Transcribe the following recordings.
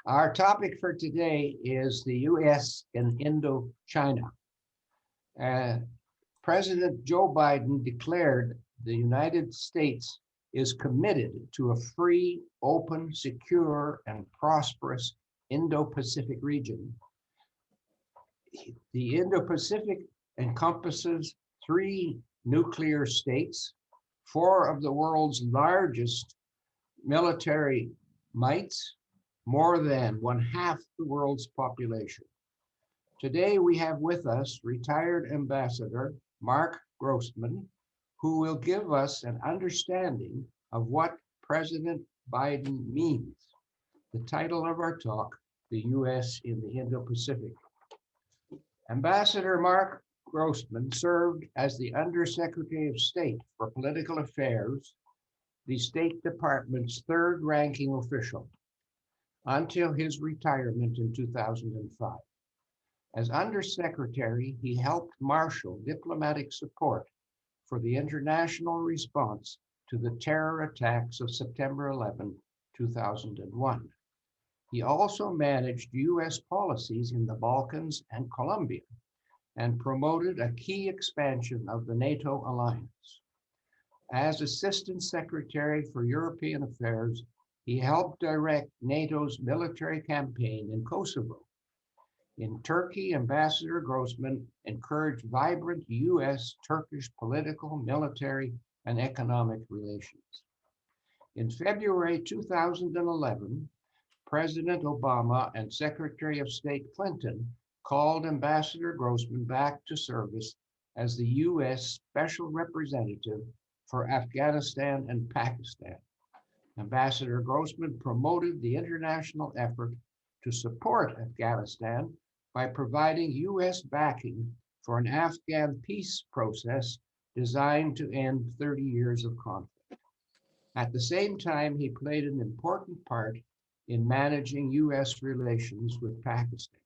Our topic for today is the U.S. and Indo-China. President Joe Biden declared the United States is committed to a free, open, secure, and prosperous Indo-Pacific region. The Indo-Pacific encompasses 3 nuclear states, 4 of the world's largest military mights, more than 1/2 the world's population. Today we have with us retired Ambassador Marc Grossman, who will give us an understanding of what President Biden means. The title of our talk, The U.S. in the Indo-Pacific. Ambassador Marc Grossman served as the Undersecretary of State for Political Affairs, the State Department's 3rd-ranking official, until his retirement in 2005. As Undersecretary, he helped marshal diplomatic support for the international response to the terror attacks of September 11, 2001. He also managed U.S. policies in the Balkans and Colombia and promoted a key expansion of the NATO alliance. As Assistant Secretary for European Affairs, he helped direct NATO's military campaign in Kosovo. In Turkey, Ambassador Grossman encouraged vibrant U.S.-Turkish political, military, and economic relations. In February 2011, President Obama and Secretary of State Clinton called Ambassador Grossman back to service as the U.S. Special Representative for Afghanistan and Pakistan. Ambassador Grossman promoted the international effort to support Afghanistan by providing U.S. backing for an Afghan peace process designed to end 30 years of conflict. At the same time, he played an important part in managing U.S. relations with Pakistan.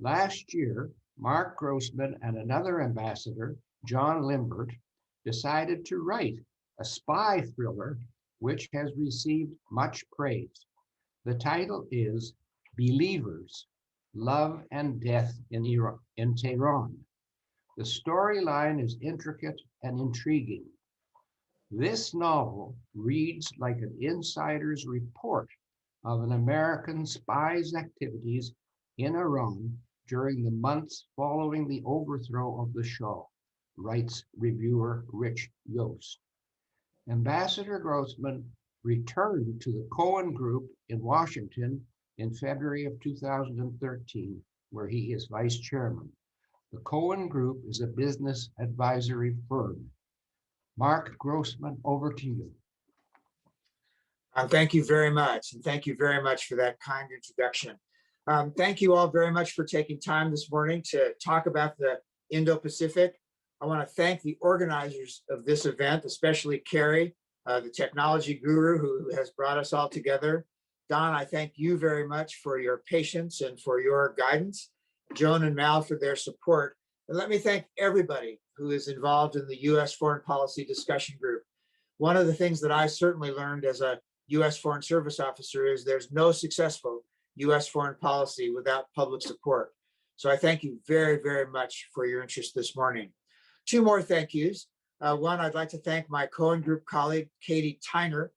Last year, Marc Grossman and another ambassador, John Limbert, decided to write a spy thriller which has received much praise. The title is Believers, Love and Death in Tehran. The storyline is intricate and intriguing. This novel reads like an insider's report of an American spy's activities in Iran during the months following the overthrow of the Shah, writes reviewer Rich Yost. Ambassador Grossman returned to the Cohen Group in Washington in February of 2013, where he is vice chairman. The Cohen Group is a business advisory firm. Marc Grossman, over to you. Thank you very much, and thank you very much for that kind introduction. Thank you all very much for taking time this morning to talk about the Indo-Pacific. I want to thank the organizers of this event, especially Carrie, the technology guru who has brought us all together. Don, I thank you very much for your patience and for your guidance. Joan and Mal for their support. And let me thank everybody who is involved in the U.S. Foreign Policy Discussion Group. One of the things that I certainly learned as a U.S. Foreign Service officer is there's no successful U.S. foreign policy without public support. So I thank you very, very much for your interest this morning. 2 more thank yous. One, I'd like to thank my Cohen Group colleague, Katie Tyner,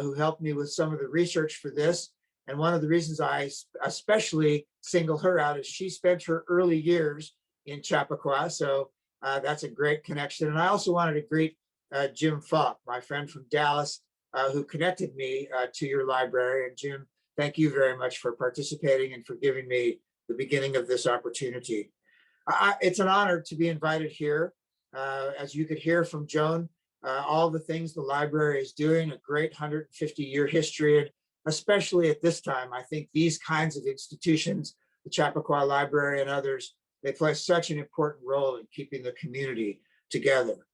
who helped me with some of the research for this. And one of the reasons I especially single her out is she spent her early years in Chappaqua. So that's a great connection. And I also wanted to greet Jim Falk, my friend from Dallas, who connected me to your library. And Jim, thank you very much for participating and for giving me the beginning of this opportunity. It's an honor to be invited here. As you could hear from Joan, all the things the library is doing, a great 150-year history, and especially at this time, I think these kinds of institutions, the Chappaqua Library and others, they play such an important role in keeping the community together.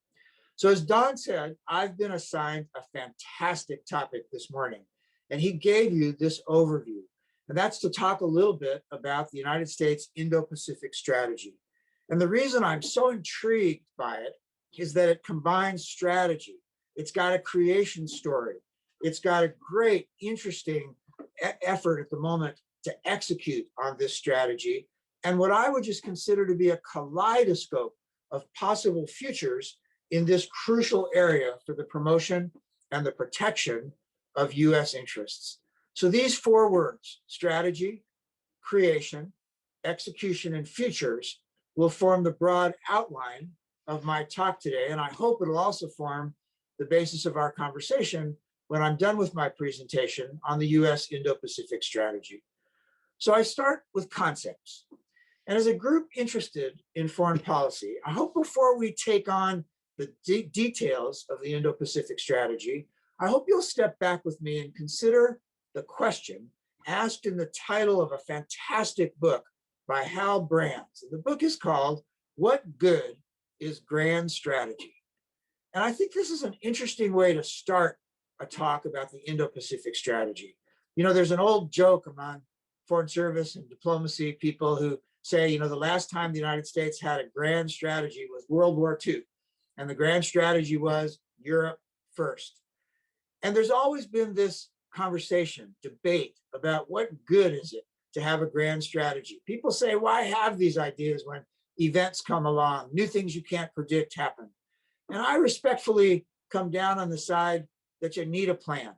So as Don said, I've been assigned a fantastic topic this morning, and he gave you this overview, and that's to talk a little bit about the United States Indo-Pacific Strategy. And the reason I'm so intrigued by it is that it combines strategy. It's got a creation story. It's got a great, interesting effort at the moment to execute on this strategy and what I would just consider to be a kaleidoscope of possible futures in this crucial area for the promotion and the protection of US interests. So these four words, strategy, creation, execution, and futures, will form the broad outline of my talk today. And I hope it'll also form the basis of our conversation when I'm done with my presentation on the US Indo-Pacific strategy. So I start with concepts. And as a group interested in foreign policy, I hope before we take on the details of the Indo-Pacific strategy, I hope you'll step back with me and consider the question asked in the title of a fantastic book by Hal Brands. The book is called What Good is Grand Strategy? And I think this is an interesting way to start a talk about the Indo-Pacific strategy. You know, there's an old joke among foreign service and diplomacy people who say, you know, the last time the United States had a grand strategy was World War II. And the grand strategy was Europe first. And there's always been this conversation, debate about what good is it to have a grand strategy. People say, why have these ideas when events come along, new things you can't predict happen? And I respectfully come down on the side that you need a plan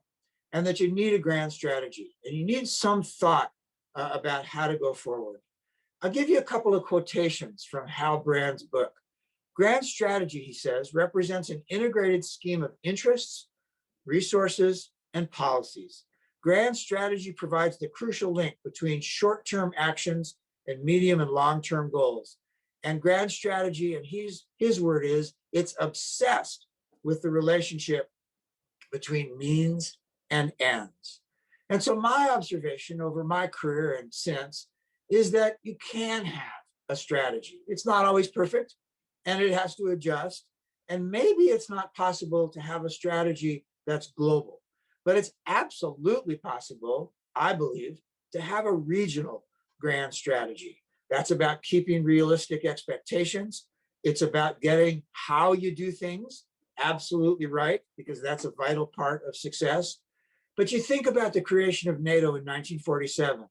and that you need a grand strategy and you need some thought about how to go forward. I'll give you a couple of quotations from Hal Brand's book. Grand strategy, he says, represents an integrated scheme of interests, resources, and policies. Grand strategy provides the crucial link between short-term actions and medium and long-term goals. And grand strategy, and his word is, it's obsessed with the relationship between means and ends. And so my observation over my career and since is that you can have a strategy. It's not always perfect, and it has to adjust. And maybe it's not possible to have a strategy that's global, but it's absolutely possible, I believe, to have a regional grand strategy. That's about keeping realistic expectations. It's about getting how you do things absolutely right, because that's a vital part of success. But you think about the creation of NATO in 1947.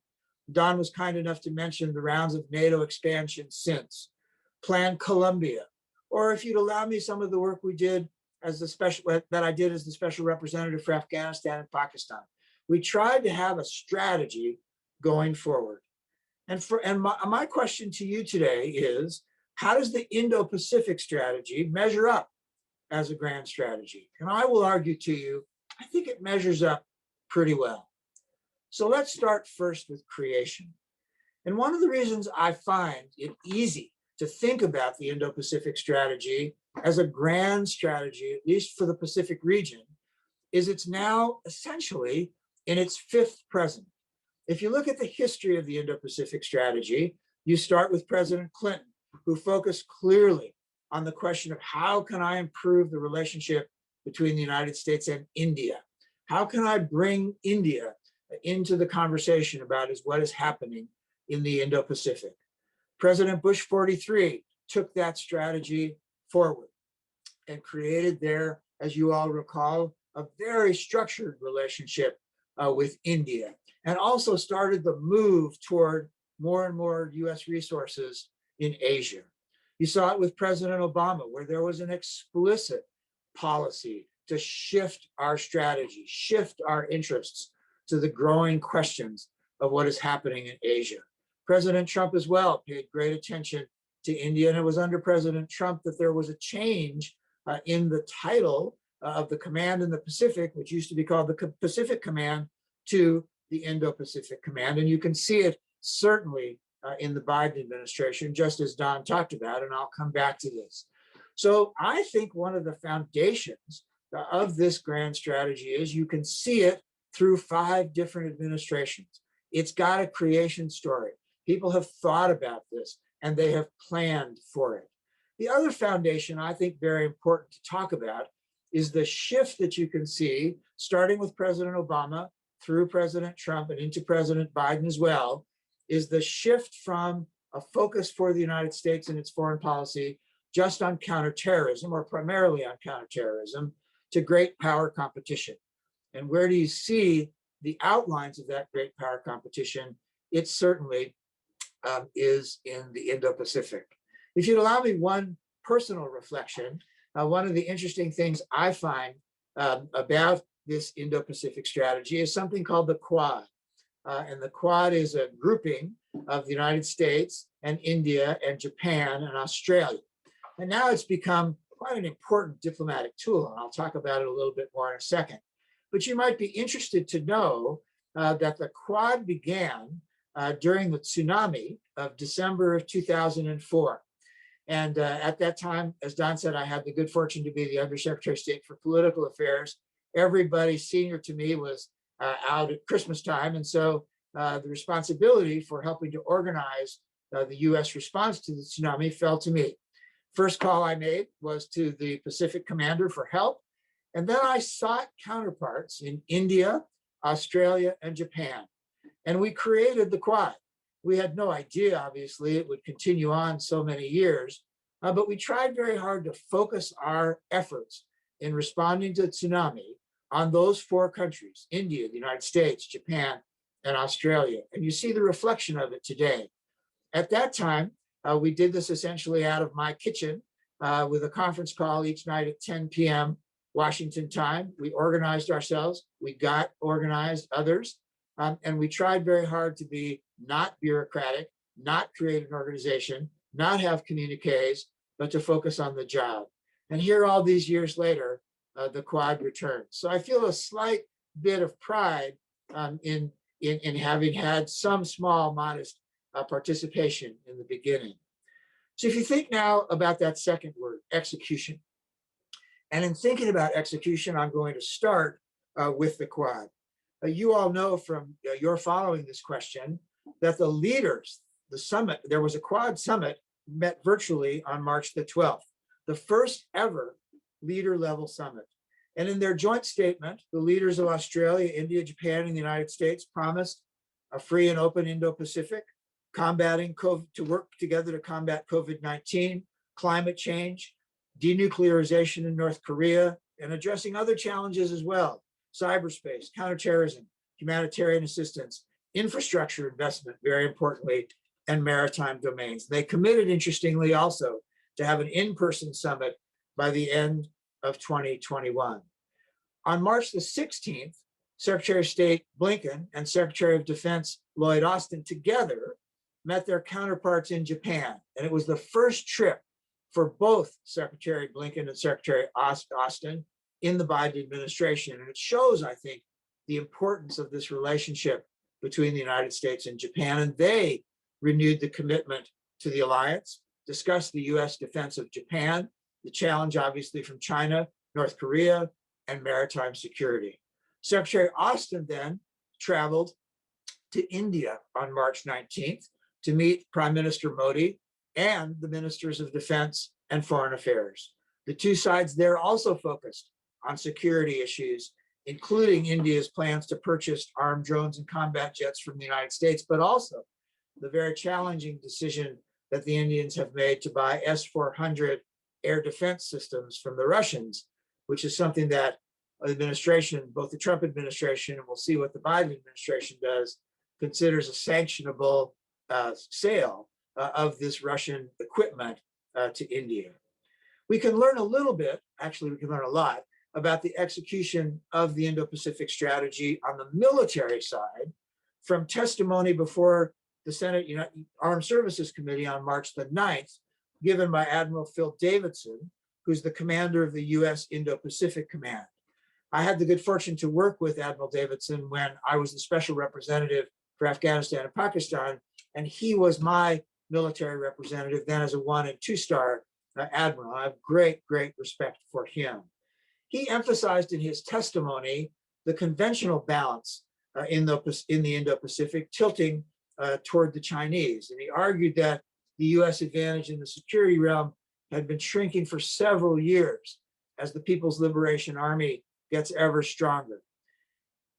Don was kind enough to mention the rounds of NATO expansion since, Plan Colombia, or if you'd allow me, some of the work we did as I did as the special representative for Afghanistan and Pakistan. We tried to have a strategy going forward. And my question to you today is, how does the Indo-Pacific strategy measure up as a grand strategy? And I will argue to you, I think it measures up pretty well. So let's start first with creation. And one of the reasons I find it easy to think about the Indo-Pacific strategy as a grand strategy, at least for the Pacific region, is it's now essentially in its fifth president. If you look at the history of the Indo-Pacific strategy, you start with President Clinton, who focused clearly on the question of how can I improve the relationship between the United States and India? How can I bring India into the conversation about what is happening in the Indo-Pacific? President Bush 43 took that strategy forward and created there, as you all recall, a very structured relationship with India, and also started the move toward more and more US resources in Asia. You saw it with President Obama, where there was an explicit policy to shift our strategy, shift our interests to the growing questions of what is happening in Asia. President Trump as well paid great attention to India, and it was under President Trump that there was a change in the title of the command in the Pacific, which used to be called the Pacific Command, to the Indo-Pacific Command. And you can see it certainly in the Biden administration, just as Don talked about, and I'll come back to this. So I think one of the foundations of this grand strategy is you can see it through 5 different administrations. It's got a creation story. People have thought about this and they have planned for it. The other foundation I think very important to talk about is the shift that you can see starting with President Obama through President Trump and into President Biden as well, is the shift from a focus for the United States and its foreign policy just on counterterrorism, or primarily on counterterrorism, to great power competition. And where do you see the outlines of that great power competition? it certainly is in the Indo-Pacific. If you'd allow me one personal reflection, one of the interesting things I find about this Indo-Pacific strategy is something called the Quad. And the Quad is a grouping of the United States and India and Japan and Australia. And now it's become quite an important diplomatic tool, and I'll talk about it a little bit more in a second. But you might be interested to know that the Quad began during the tsunami of December of 2004. And at that time, as Don said, I had the good fortune to be the Undersecretary of State for Political Affairs. Everybody senior to me was out at Christmas time. And so the responsibility for helping to organize the US response to the tsunami fell to me. First call I made was to the Pacific commander for help. And then I sought counterparts in India, Australia, and Japan. And we created the Quad. We had no idea, obviously, it would continue on so many years, but we tried very hard to focus our efforts in responding to the tsunami on those four countries: India, the United States, Japan, and Australia. And you see the reflection of it today. At that time, we did this essentially out of my kitchen with a conference call each night at 10 p.m. Washington time. We organized ourselves. We got organized others. And we tried very hard to be not bureaucratic, not create an organization, not have communiques, but to focus on the job. And here, all these years later, the Quad returns. So I feel a slight bit of pride in having had some small, modest participation in the beginning. So if you think now about that second word, execution, and in thinking about execution, I'm going to start with the Quad. You all know from your following this question that the leaders, the summit, there was a Quad summit, met virtually on March the 12th, the first ever leader level summit. And in their joint statement, the leaders of Australia, India, Japan, and the United States promised a free and open Indo-Pacific, to work together to combat COVID-19, climate change, denuclearization in North Korea, and addressing other challenges as well: cyberspace, counterterrorism, humanitarian assistance, infrastructure investment, very importantly, and maritime domains. They committed, interestingly, also to have an in-person summit by the end of 2021. On March the 16th, Secretary of State Blinken and Secretary of Defense Lloyd Austin together met their counterparts in Japan. And it was the first trip for both Secretary Blinken and Secretary Austin in the Biden administration. And it shows, I think, the importance of this relationship between the United States and Japan. And they renewed the commitment to the alliance, discussed the US defense of Japan, the challenge obviously from China, North Korea, and maritime security. Secretary Austin then traveled to India on March 19th to meet Prime Minister Modi and the ministers of defense and foreign affairs. The two sides there also focused on security issues, including India's plans to purchase armed drones and combat jets from the United States, but also the very challenging decision that the Indians have made to buy S-400 air defense systems from the Russians, which is something that the administration, both the Trump administration, and we'll see what the Biden administration does, considers a sanctionable sale of this Russian equipment to India. We can learn a little bit, actually we can learn a lot, about the execution of the Indo-Pacific strategy on the military side from testimony before the Senate Armed Services Committee on March the 9th, given by Admiral Phil Davidson, who's the commander of the US Indo-Pacific Command. I had the good fortune to work with Admiral Davidson when I was the special representative for Afghanistan and Pakistan, and he was my military representative then as a 1- and 2-star admiral. I have great, great respect for him. He emphasized in his testimony the conventional balance in the Indo-Pacific, tilting toward the Chinese. And he argued that the US advantage in the security realm had been shrinking for several years as the People's Liberation Army gets ever stronger.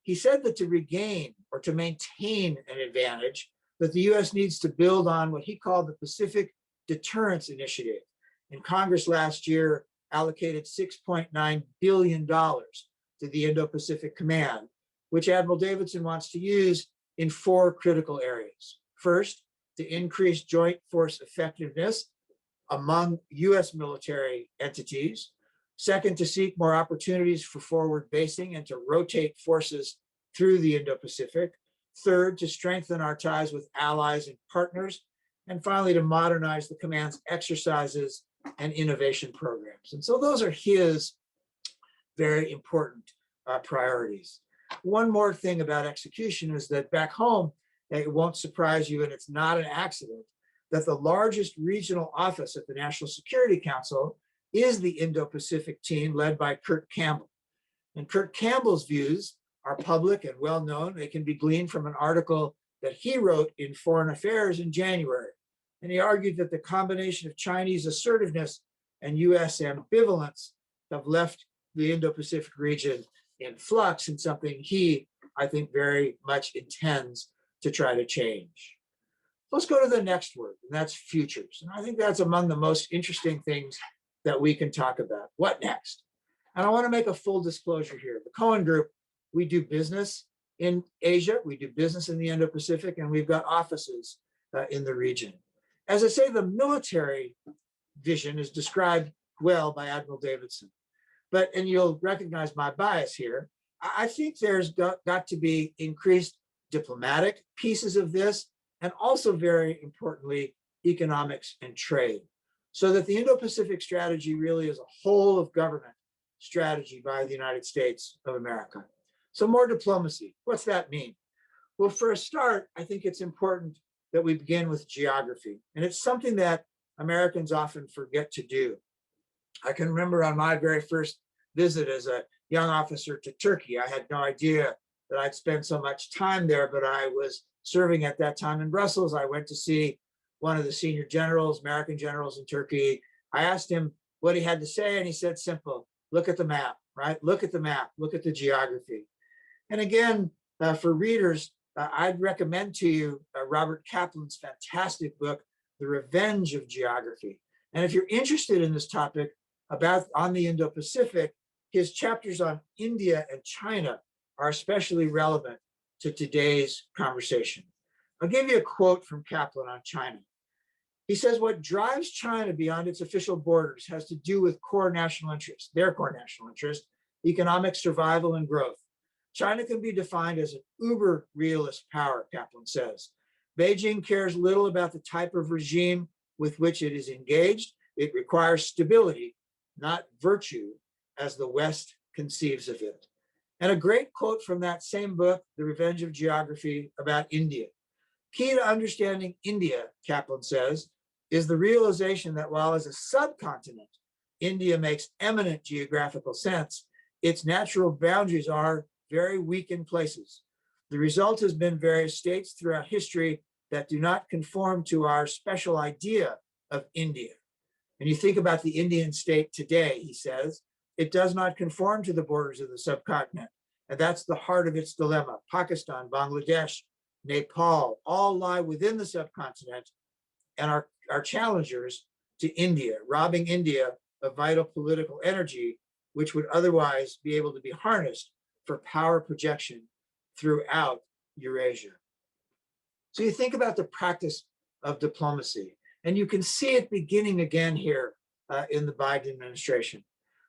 He said that to regain or to maintain an advantage, that the US needs to build on what he called the Pacific Deterrence Initiative. And Congress last year allocated $6.9 billion to the Indo-Pacific Command, which Admiral Davidson wants to use in 4 critical areas. First, to increase joint force effectiveness among US military entities. Second, to seek more opportunities for forward basing and to rotate forces through the Indo-Pacific. Third, to strengthen our ties with allies and partners. And finally, to modernize the command's exercises and innovation programs. And so those are his very important priorities. One more thing about execution is that back home, it won't surprise you, and it's not an accident, that the largest regional office at the National Security Council is the Indo-Pacific team led by Kurt Campbell. And Kurt Campbell's views are public and well known. They can be gleaned from an article that he wrote in Foreign Affairs in January. And he argued that the combination of Chinese assertiveness and US ambivalence have left the Indo-Pacific region in flux, and something he, I think, very much intends to try to change. Let's go to the next word, and that's futures. And I think that's among the most interesting things that we can talk about. What next? And I want to make a full disclosure here. The Cohen Group, we do business in Asia, we do business in the Indo-Pacific, and we've got offices in the region. As I say, the military vision is described well by Admiral Davidson. But, and you'll recognize my bias here, I think there's got to be increased diplomatic pieces of this, and also very importantly, economics and trade, so that the Indo-Pacific strategy really is a whole of government strategy by the United States of America. So more diplomacy, what's that mean? Well, for a start, I think it's important that we begin with geography. And it's something that Americans often forget to do. I can remember on my very first visit as a young officer to Turkey, I had no idea that I'd spend so much time there, but I was serving at that time in Brussels. I went to see one of the senior generals, American generals in Turkey. I asked him what he had to say, and he said, simple, look at the map, right? Look at the map, look at the geography. And again, for readers, I'd recommend to you Robert Kaplan's fantastic book, The Revenge of Geography. And if you're interested in this topic on the Indo-Pacific, his chapters on India and China are especially relevant to today's conversation. I'll give you a quote from Kaplan on China. He says, what drives China beyond its official borders has to do with core national interests, their core national interest, economic survival and growth. China can be defined as an uber realist power, Kaplan says. Beijing cares little about the type of regime with which it is engaged. It requires stability, not virtue, as the West conceives of it. And a great quote from that same book, The Revenge of Geography, about India. Key to understanding India, Kaplan says, is the realization that while as a subcontinent, India makes eminent geographical sense, its natural boundaries are very weak in places. The result has been various states throughout history that do not conform to our special idea of India. And you think about the Indian state today, he says, it does not conform to the borders of the subcontinent. And that's the heart of its dilemma. Pakistan, Bangladesh, Nepal, all lie within the subcontinent and are challengers to India, robbing India of vital political energy, which would otherwise be able to be harnessed for power projection throughout Eurasia. So you think about the practice of diplomacy, and you can see it beginning again here in the Biden administration.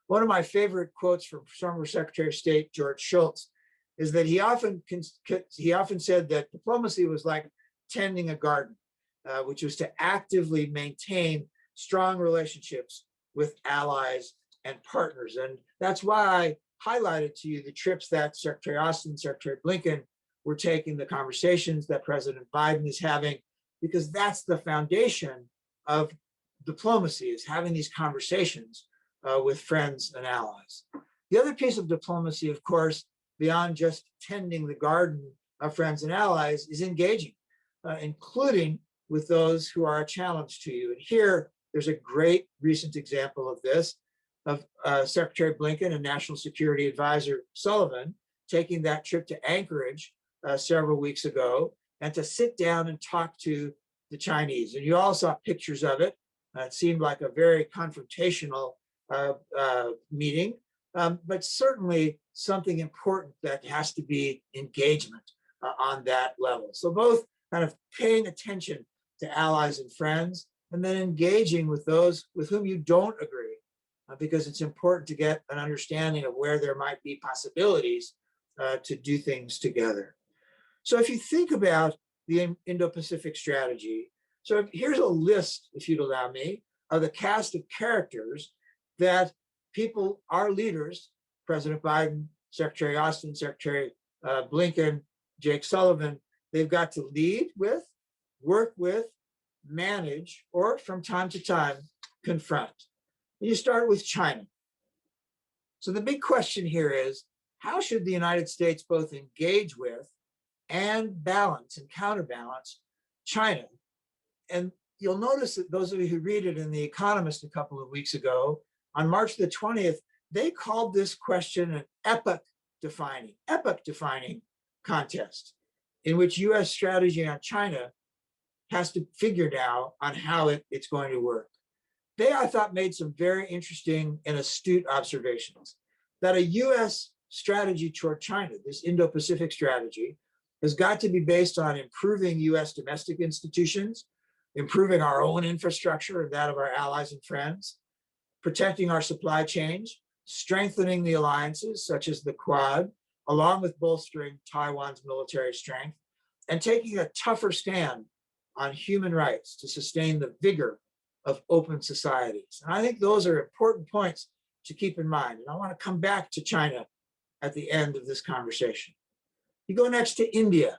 One of my favorite quotes from former Secretary of State George Shultz is that he often said that diplomacy was like tending a garden, which was to actively maintain strong relationships with allies and partners. And that's why I highlighted to you the trips that Secretary Austin, Secretary Blinken were taking, the conversations that President Biden is having, because that's the foundation of diplomacy, is having these conversations with friends and allies. The other piece of diplomacy, of course, beyond just tending the garden of friends and allies, is engaging, including with those who are a challenge to you. And here, there's a great recent example of this, of Secretary Blinken and National Security Advisor Sullivan taking that trip to Anchorage several weeks ago, and to sit down and talk to the Chinese. And you all saw pictures of it. It seemed like a very confrontational meeting, but certainly something important that has to be engagement on that level. So both kind of paying attention to allies and friends, and then engaging with those with whom you don't agree, because it's important to get an understanding of where there might be possibilities to do things together. So if you think about the Indo-Pacific strategy, so here's a list, if you'd allow me, of the cast of characters that people, our leaders, President Biden, Secretary Austin, Secretary Blinken, Jake Sullivan, they've got to lead with, work with, manage, or from time to time, confront. And you start with China. So the big question here is, how should the United States both engage with and balance and counterbalance China? And you'll notice that those of you who read it in The Economist a couple of weeks ago, on March the 20th, they called this question an epoch-defining contest, in which US strategy on China has to figure now on how it's going to work. They, I thought, made some very interesting and astute observations that a US strategy toward China, this Indo-Pacific strategy, has got to be based on improving US domestic institutions, improving our own infrastructure and that of our allies and friends, protecting our supply chains, strengthening the alliances such as the Quad, along with bolstering Taiwan's military strength, and taking a tougher stand on human rights to sustain the vigor of open societies. And I think those are important points to keep in mind. And I want to come back to China at the end of this conversation. You go next to India.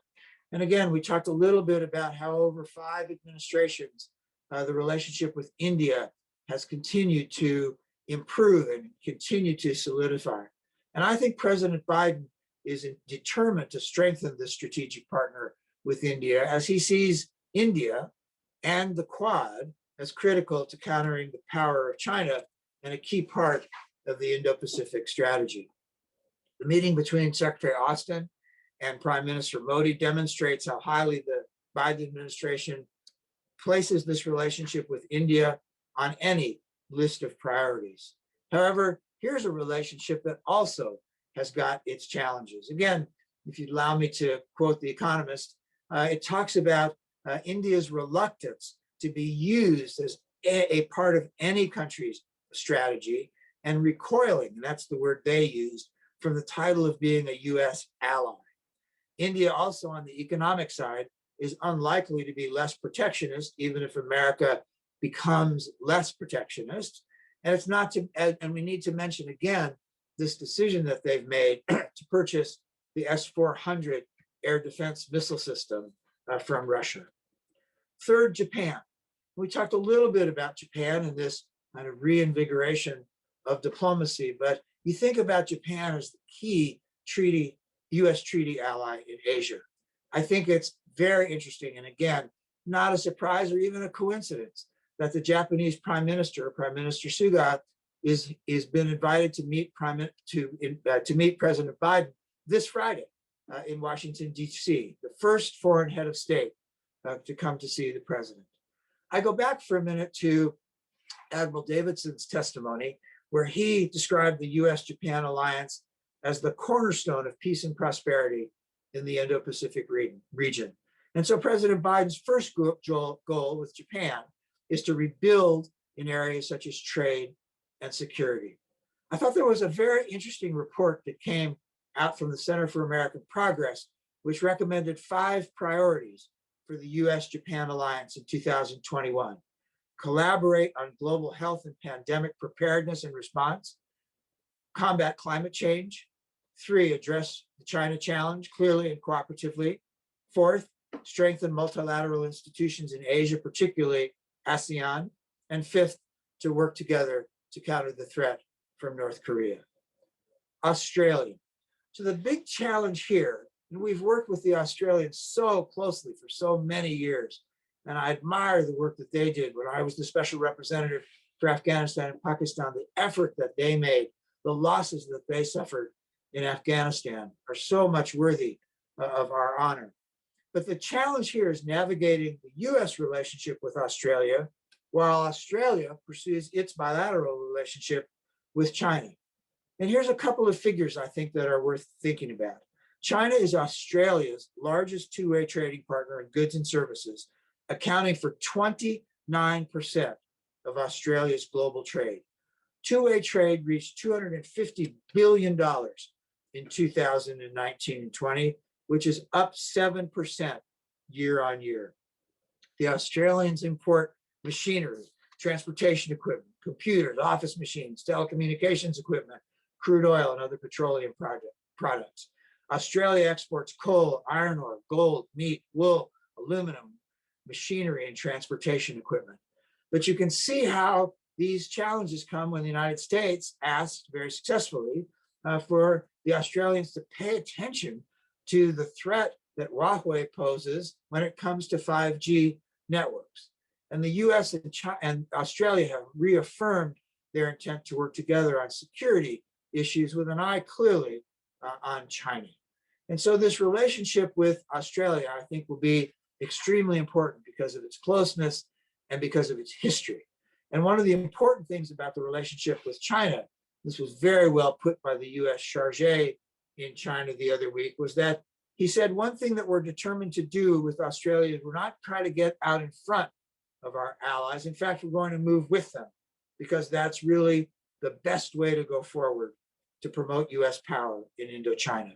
And again, we talked a little bit about how over 5 administrations, the relationship with India has continued to improve and continue to solidify. And I think President Biden is determined to strengthen this strategic partner with India, as he sees India and the Quad as critical to countering the power of China and a key part of the Indo-Pacific strategy. The meeting between Secretary Austin and Prime Minister Modi demonstrates how highly the Biden administration places this relationship with India on any list of priorities. However, here's a relationship that also has got its challenges. Again, if you'd allow me to quote The Economist, it talks about India's reluctance to be used as a part of any country's strategy, and recoiling, and that's the word they used, from the title of being a US ally. India also, on the economic side, is unlikely to be less protectionist, even if America becomes less protectionist. And it's not to, and we need to mention again, this decision that they've made to purchase the S-400 air defense missile system from Russia. Third, Japan. We talked a little bit about Japan and this kind of reinvigoration of diplomacy, but you think about Japan as the key treaty, US treaty ally in Asia. I think it's very interesting, and again, not a surprise or even a coincidence that the Japanese Prime Minister Suga, is been invited to meet President Biden this Friday in Washington, D.C., the first foreign head of state to come to see the president. I go back for a minute to Admiral Davidson's testimony, where he described the US-Japan alliance as the cornerstone of peace and prosperity in the Indo-Pacific region. And so President Biden's first goal with Japan is to rebuild in areas such as trade and security. I thought there was a very interesting report that came out from the Center for American Progress, which recommended 5 priorities for the US-Japan alliance in 2021. Collaborate on global health and pandemic preparedness and response, combat climate change. 3, address the China challenge clearly and cooperatively. 4th, strengthen multilateral institutions in Asia, particularly ASEAN. And 5th, to work together to counter the threat from North Korea. Australia. So the big challenge here, and we've worked with the Australians so closely for so many years, and I admire the work that they did when I was the special representative for Afghanistan and Pakistan. The effort that they made, the losses that they suffered in Afghanistan are so much worthy of our honor. But the challenge here is navigating the US relationship with Australia, while Australia pursues its bilateral relationship with China. And here's a couple of figures I think that are worth thinking about. China is Australia's largest two-way trading partner in goods and services, accounting for 29% of Australia's global trade. Two-way trade reached $250 billion in 2019 and 20, which is up 7% year on year. The Australians import machinery, transportation equipment, computers, office machines, telecommunications equipment, crude oil, and other petroleum products. Australia exports coal, iron ore, gold, meat, wool, aluminum, machinery, and transportation equipment. But you can see how these challenges come when the United States asked very successfully for the Australians to pay attention to the threat that Huawei poses when it comes to 5G networks. And the US and Australia have reaffirmed their intent to work together on security issues with an eye clearly on China. And so this relationship with Australia, I think, will be extremely important because of its closeness and because of its history. And one of the important things about the relationship with China, this was very well put by the US charge in China the other week, was that he said, one thing that we're determined to do with Australia is we're not trying to get out in front of our allies. In fact, we're going to move with them because that's really the best way to go forward to promote US power in Indochina.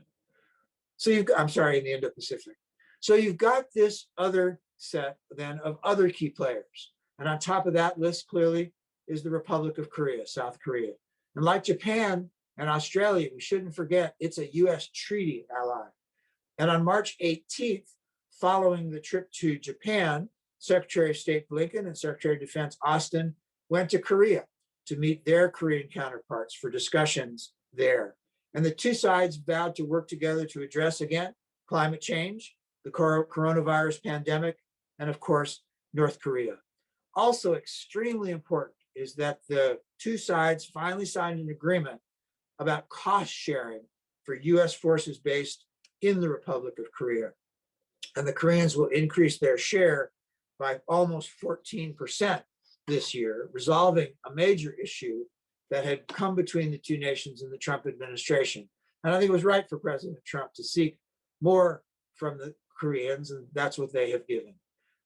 So in the Indo-Pacific. So you've got this other set then of other key players. And on top of that list clearly is the Republic of Korea, South Korea. And like Japan and Australia, we shouldn't forget it's a US treaty ally. And on March 18th, following the trip to Japan, Secretary of State Blinken and Secretary of Defense Austin went to Korea to meet their Korean counterparts for discussions there. And the two sides vowed to work together to address, again, climate change, the coronavirus pandemic, and of course, North Korea. Also extremely important is that the two sides finally signed an agreement about cost sharing for US forces based in the Republic of Korea. And the Koreans will increase their share by almost 14% this year, resolving a major issue that had come between the two nations in the Trump administration. And I think it was right for President Trump to seek more from the Koreans, and that's what they have given.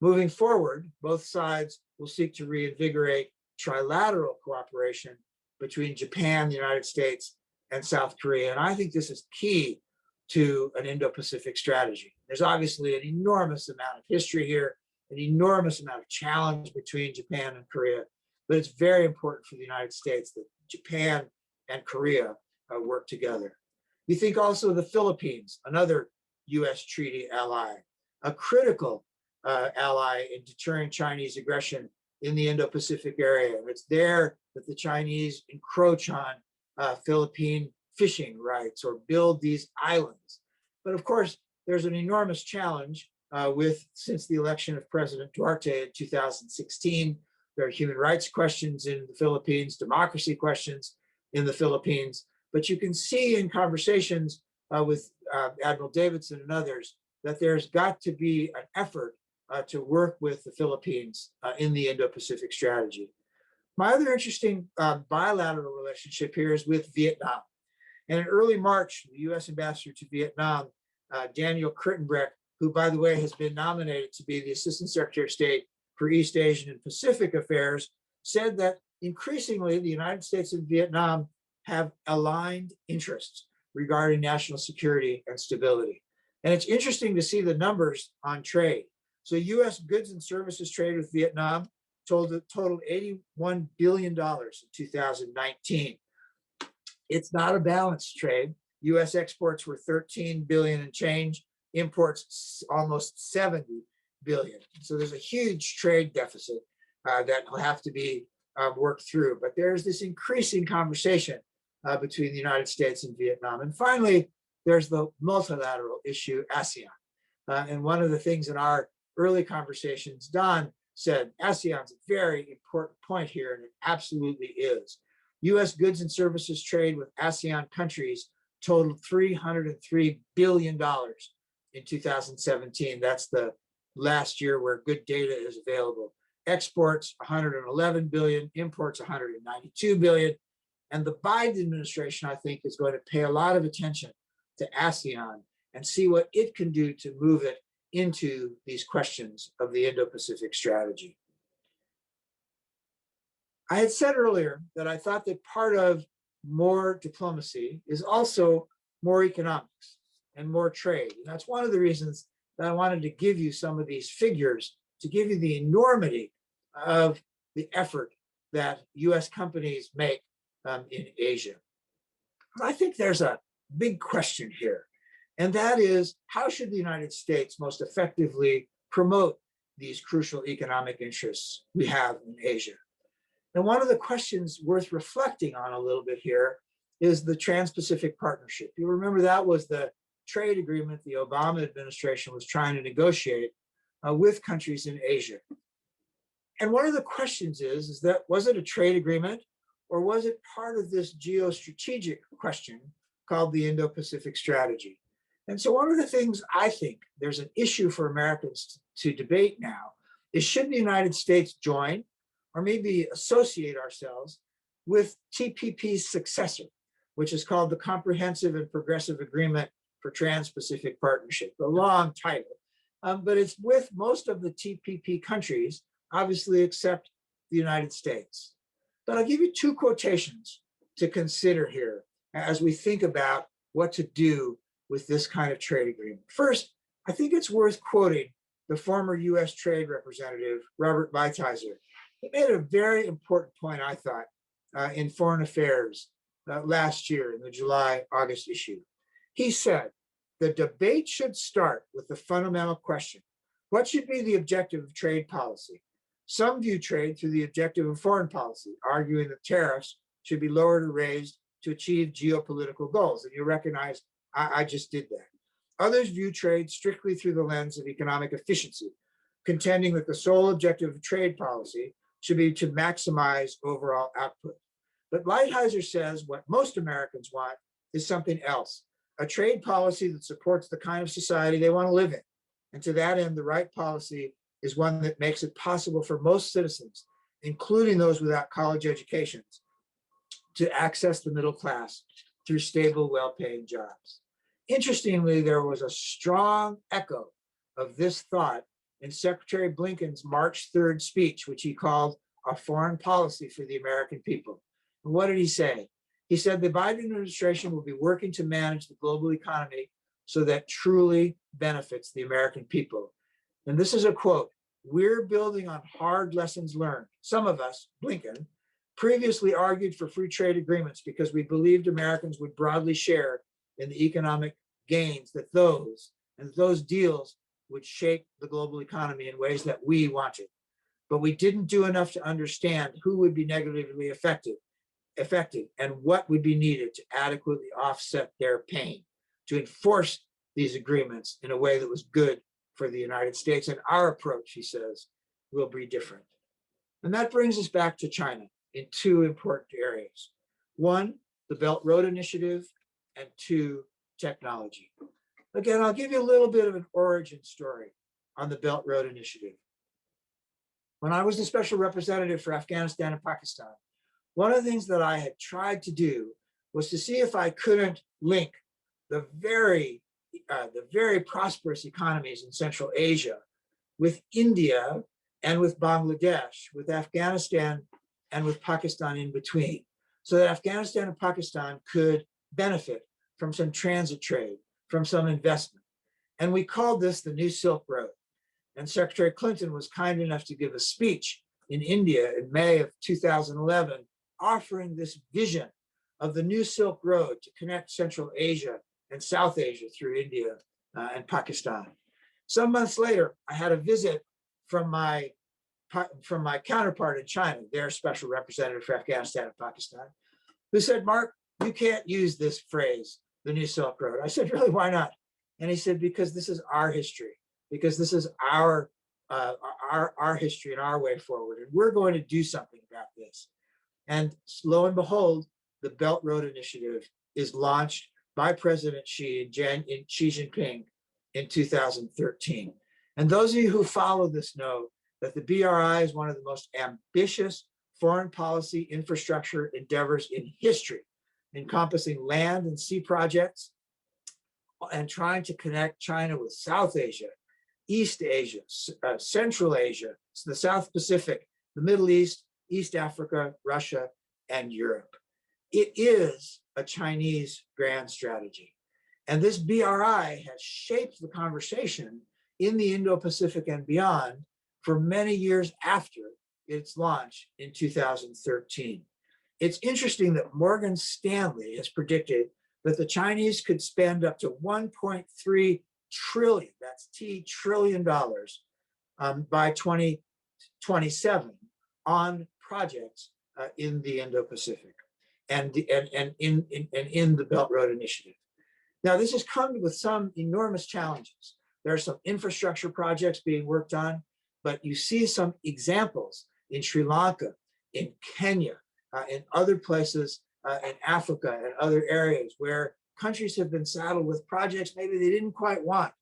Moving forward, both sides will seek to reinvigorate trilateral cooperation between Japan, the United States, and South Korea. And I think this is key to an Indo-Pacific strategy. There's obviously an enormous amount of history here, an enormous amount of challenge between Japan and Korea, but it's very important for the United States that Japan and Korea work together. You think also the Philippines, another US treaty ally, a critical ally in deterring Chinese aggression in the Indo-Pacific area. It's there that the Chinese encroach on Philippine fishing rights or build these islands. But of course, there's an enormous challenge since the election of President Duarte in 2016. There are human rights questions in the Philippines, democracy questions in the Philippines. But you can see in conversations with Admiral Davidson and others that there's got to be an effort to work with the Philippines in the Indo-Pacific strategy. My other interesting bilateral relationship here is with Vietnam. And in early March, the US ambassador to Vietnam, Daniel Crittenbrecht, who, by the way, has been nominated to be the Assistant Secretary of State for East Asian and Pacific Affairs, said that increasingly the United States and Vietnam have aligned interests regarding national security and stability. And it's interesting to see the numbers on trade. So US goods and services trade with Vietnam totaled $81 billion in 2019. It's not a balanced trade. US exports were 13 billion and change, imports almost 70 billion. So there's a huge trade deficit that will have to be worked through. But there's this increasing conversation between the United States and Vietnam. And finally, there's the multilateral issue, ASEAN. And one of the things in our early conversations, Don said, ASEAN's a very important point here, and it absolutely is. US goods and services trade with ASEAN countries totaled $303 billion in 2017. That's the last year where good data is available. Exports, 111 billion, imports, 192 billion. And the Biden administration, I think, is going to pay a lot of attention to ASEAN and see what it can do to move it into these questions of the Indo-Pacific strategy. I had said earlier that I thought that part of more diplomacy is also more economics and more trade. And that's one of the reasons that I wanted to give you some of these figures to give you the enormity of the effort that US companies make in Asia. But I think there's a big question here, and that is, how should the United States most effectively promote these crucial economic interests we have in Asia? And one of the questions worth reflecting on a little bit here is the Trans-Pacific Partnership. You remember that was the trade agreement the Obama administration was trying to negotiate with countries in Asia. And one of the questions is that, was it a trade agreement, or was it part of this geostrategic question called the Indo-Pacific Strategy? And so one of the things I think there's an issue for Americans to debate now is, should the United States join or maybe associate ourselves with TPP's successor, which is called the Comprehensive and Progressive Agreement for Trans-Pacific Partnership, a long title, but it's with most of the TPP countries, obviously except the United States. But I'll give you two quotations to consider here as we think about what to do with this kind of trade agreement. First, I think it's worth quoting the former US Trade Representative, Robert Lighthizer. He made a very important point, I thought, in Foreign Affairs last year in the July-August issue. He said, the debate should start with the fundamental question: what should be the objective of trade policy? Some view trade through the objective of foreign policy, arguing that tariffs should be lowered or raised to achieve geopolitical goals. And you recognize I just did that. Others view trade strictly through the lens of economic efficiency, contending that the sole objective of trade policy should be to maximize overall output. But Lighthizer says what most Americans want is something else: a trade policy that supports the kind of society they want to live in. And to that end, the right policy is one that makes it possible for most citizens, including those without college educations, to access the middle class through stable, well-paying jobs. Interestingly, there was a strong echo of this thought in Secretary Blinken's March 3rd speech, which he called a foreign policy for the American people. And what did he say? He said the Biden administration will be working to manage the global economy so that truly benefits the American people. And this is a quote: "We're building on hard lessons learned. Some of us," Blinken, "previously argued for free trade agreements because we believed Americans would broadly share in the economic gains that those deals would shape the global economy in ways that we wanted. But we didn't do enough to understand who would be negatively affected and what would be needed to adequately offset their pain, to enforce these agreements in a way that was good for the United States. And our approach," he says, "will be different." And that brings us back to China in two important areas. One, the Belt Road Initiative, and two, technology. Again, I'll give you a little bit of an origin story on the Belt Road Initiative. When I was the special representative for Afghanistan and Pakistan, one of the things that I had tried to do was to see if I couldn't link the very prosperous economies in Central Asia with India and with Bangladesh, with Afghanistan and with Pakistan in between, so that Afghanistan and Pakistan could benefit from some transit trade, from some investment. And we called this the New Silk Road. And Secretary Clinton was kind enough to give a speech in India in May of 2011, offering this vision of the New Silk Road to connect Central Asia and South Asia through India and Pakistan. Some months later, I had a visit from my counterpart in China, their special representative for Afghanistan and Pakistan, who said, "Mark, you can't use this phrase, the New Silk Road." I said, "Really, why not?" And he said, "Because this is our history, because this is our history and our way forward, and we're going to do something about this." And lo and behold, the Belt Road Initiative is launched by President Xi Jinping in 2013. And those of you who follow this know that the BRI is one of the most ambitious foreign policy infrastructure endeavors in history, encompassing land and sea projects, and trying to connect China with South Asia, East Asia, Central Asia, the South Pacific, the Middle East, East Africa, Russia, and Europe. It is a Chinese grand strategy. And this BRI has shaped the conversation in the Indo-Pacific and beyond for many years after its launch in 2013. It's interesting that Morgan Stanley has predicted that the Chinese could spend up to 1.3 trillion, that's T trillion dollars, by 2027 on projects in the Indo-Pacific and in the Belt Road Initiative. Now, this has come with some enormous challenges. There are some infrastructure projects being worked on, but you see some examples in Sri Lanka, in Kenya, in other places in Africa and other areas where countries have been saddled with projects maybe they didn't quite want,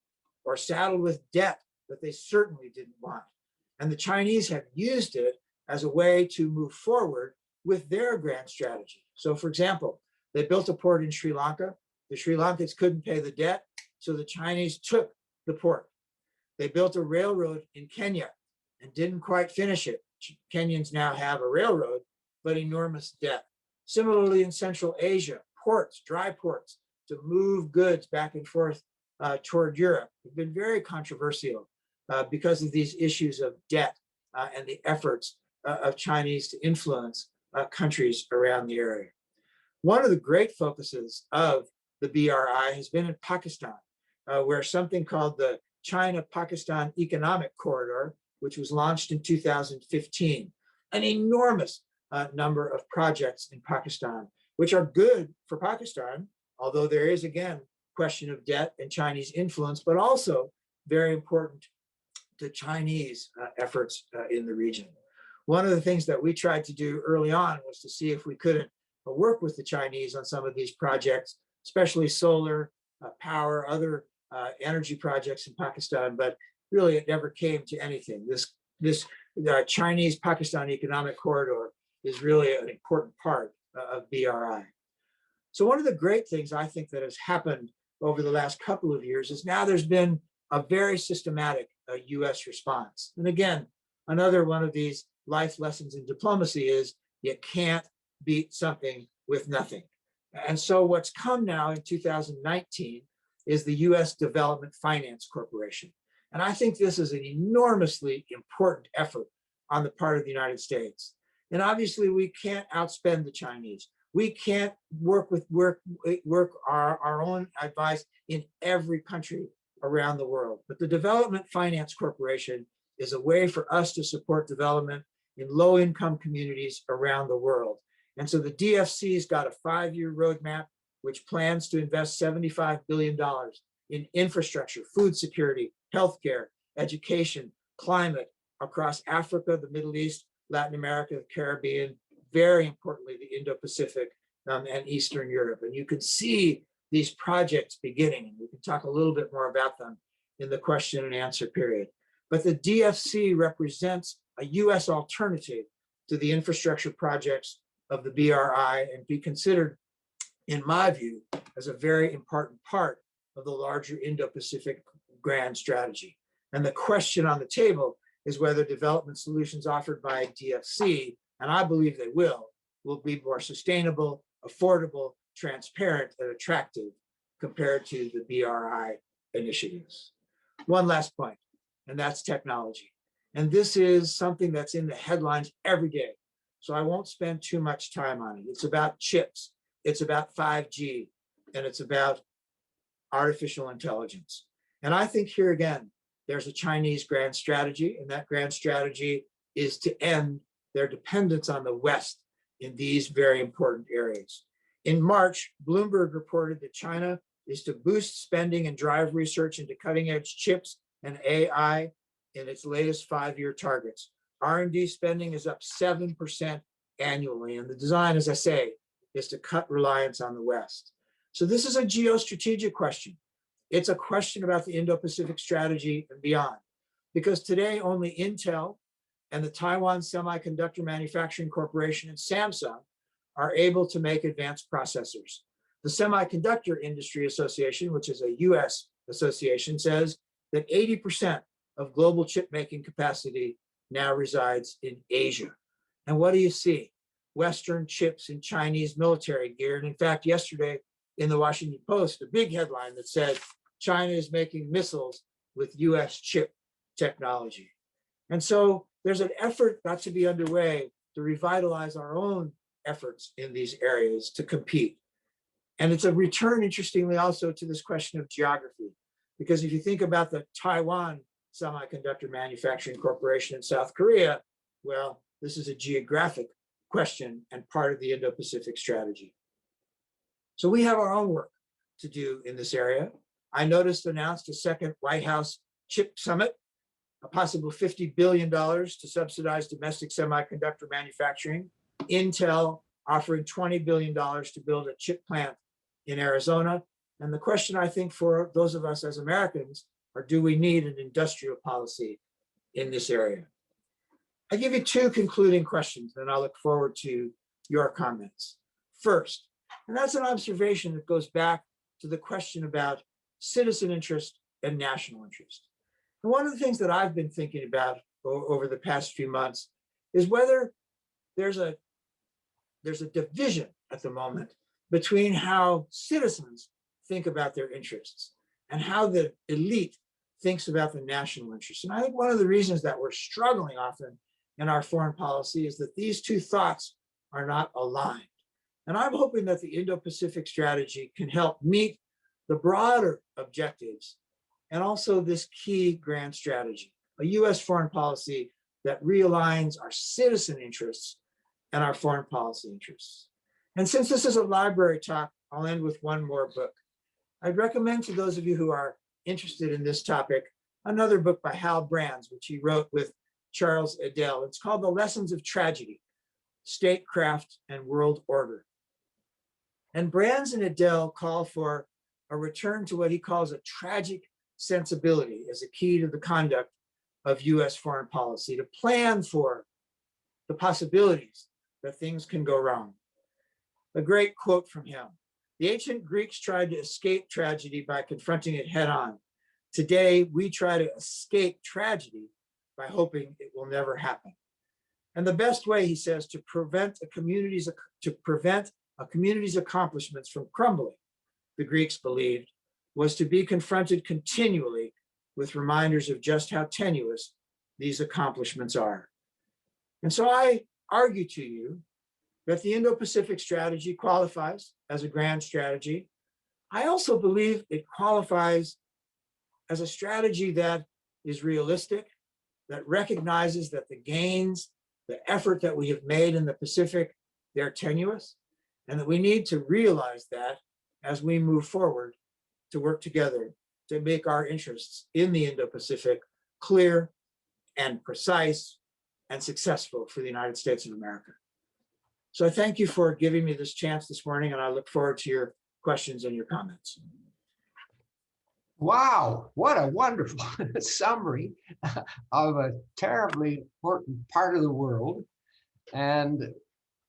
or saddled with debt that they certainly didn't want. And the Chinese have used it as a way to move forward with their grand strategy. So for example, they built a port in Sri Lanka. The Sri Lankans couldn't pay the debt, so the Chinese took the port. They built a railroad in Kenya and didn't quite finish it. Kenyans now have a railroad, but enormous debt. Similarly, in Central Asia, ports, dry ports, to move goods back and forth toward Europe have been very controversial because of these issues of debt and the efforts of Chinese to influence countries around the area. One of the great focuses of the BRI has been in Pakistan, where something called the China-Pakistan Economic Corridor, which was launched in 2015, an enormous number of projects in Pakistan, which are good for Pakistan, although there is, again, question of debt and Chinese influence, but also very important to Chinese efforts in the region. One of the things that we tried to do early on was to see if we couldn't work with the Chinese on some of these projects, especially solar power, other energy projects in Pakistan, but really it never came to anything. This Chinese-Pakistan Economic Corridor is really an important part of BRI. So one of the great things I think that has happened over the last couple of years is now there's been a very systematic US response. And again, another one of these life lessons in diplomacy is you can't beat something with nothing. And so what's come now in 2019 is the US Development Finance Corporation. And I think this is an enormously important effort on the part of the United States. And obviously we can't outspend the Chinese. We can't work our own advice in every country around the world. But the Development Finance Corporation is a way for us to support development in low-income communities around the world. And so the DFC's got a 5-year roadmap which plans to invest $75 billion in infrastructure, food security, healthcare, education, climate across Africa, the Middle East, Latin America, the Caribbean, very importantly, the Indo-Pacific and Eastern Europe. And you can see these projects beginning, and we can talk a little bit more about them in the question and answer period. But the DFC represents a US alternative to the infrastructure projects of the BRI and be considered, in my view, as a very important part of the larger Indo-Pacific grand strategy. And the question on the table is whether development solutions offered by DFC, and I believe they will be more sustainable, affordable, transparent, and attractive compared to the BRI initiatives. One last point, and that's technology. And this is something that's in the headlines every day. So I won't spend too much time on it. It's about chips, it's about 5G, and it's about artificial intelligence. And I think here again, there's a Chinese grand strategy, and that grand strategy is to end their dependence on the West in these very important areas. In March, Bloomberg reported that China is to boost spending and drive research into cutting-edge chips and AI in its latest 5-year targets. R&D spending is up 7% annually, and the design, as I say, is to cut reliance on the West. So this is a geostrategic question. It's a question about the Indo-Pacific strategy and beyond, because today only Intel and the Taiwan Semiconductor Manufacturing Corporation and Samsung are able to make advanced processors. The Semiconductor Industry Association, which is a US association, says that 80% of global chip making capacity now resides in Asia. And what do you see? Western chips in Chinese military gear. And in fact, yesterday in the Washington Post, a big headline that said China is making missiles with US chip technology. And so there's an effort got to be underway to revitalize our own efforts in these areas to compete. And it's a return, interestingly, also to this question of geography. Because if you think about the Taiwan Semiconductor Manufacturing Corporation in South Korea, well, this is a geographic question and part of the Indo-Pacific strategy. So we have our own work to do in this area. I noticed announced a second White House chip summit, a possible $50 billion to subsidize domestic semiconductor manufacturing. Intel offering $20 billion to build a chip plant in Arizona. And the question, I think, for those of us as Americans are, do we need an industrial policy in this area? I give you two concluding questions, and I'll look forward to your comments. First, and that's an observation that goes back to the question about citizen interest and national interest. And one of the things that I've been thinking about over the past few months is whether there's a division at the moment between how citizens think about their interests and how the elite thinks about the national interest. And I think one of the reasons that we're struggling often in our foreign policy is that these two thoughts are not aligned. And I'm hoping that the Indo-Pacific strategy can help meet the broader objectives and also this key grand strategy, a US foreign policy that realigns our citizen interests and our foreign policy interests. And since this is a library talk, I'll end with one more book. I'd recommend to those of you who are interested in this topic, another book by Hal Brands, which he wrote with Charles Edel. It's called The Lessons of Tragedy, Statecraft and World Order. And Brands and Edel call for a return to what he calls a tragic sensibility as a key to the conduct of US foreign policy, to plan for the possibilities that things can go wrong. A great quote from him: "The ancient Greeks tried to escape tragedy by confronting it head on. Today, we try to escape tragedy by hoping it will never happen." And the best way, he says, to prevent a community's accomplishments from crumbling, the Greeks believed, was to be confronted continually with reminders of just how tenuous these accomplishments are. And so I argue to you that the Indo-Pacific strategy qualifies as a grand strategy. I also believe it qualifies as a strategy that is realistic, that recognizes that the gains, the effort that we have made in the Pacific, they're tenuous, and that we need to realize that as we move forward to work together to make our interests in the Indo-Pacific clear and precise and successful for the United States of America. So I thank you for giving me this chance this morning, and I look forward to your questions and your comments. Wow, what a wonderful summary of a terribly important part of the world. And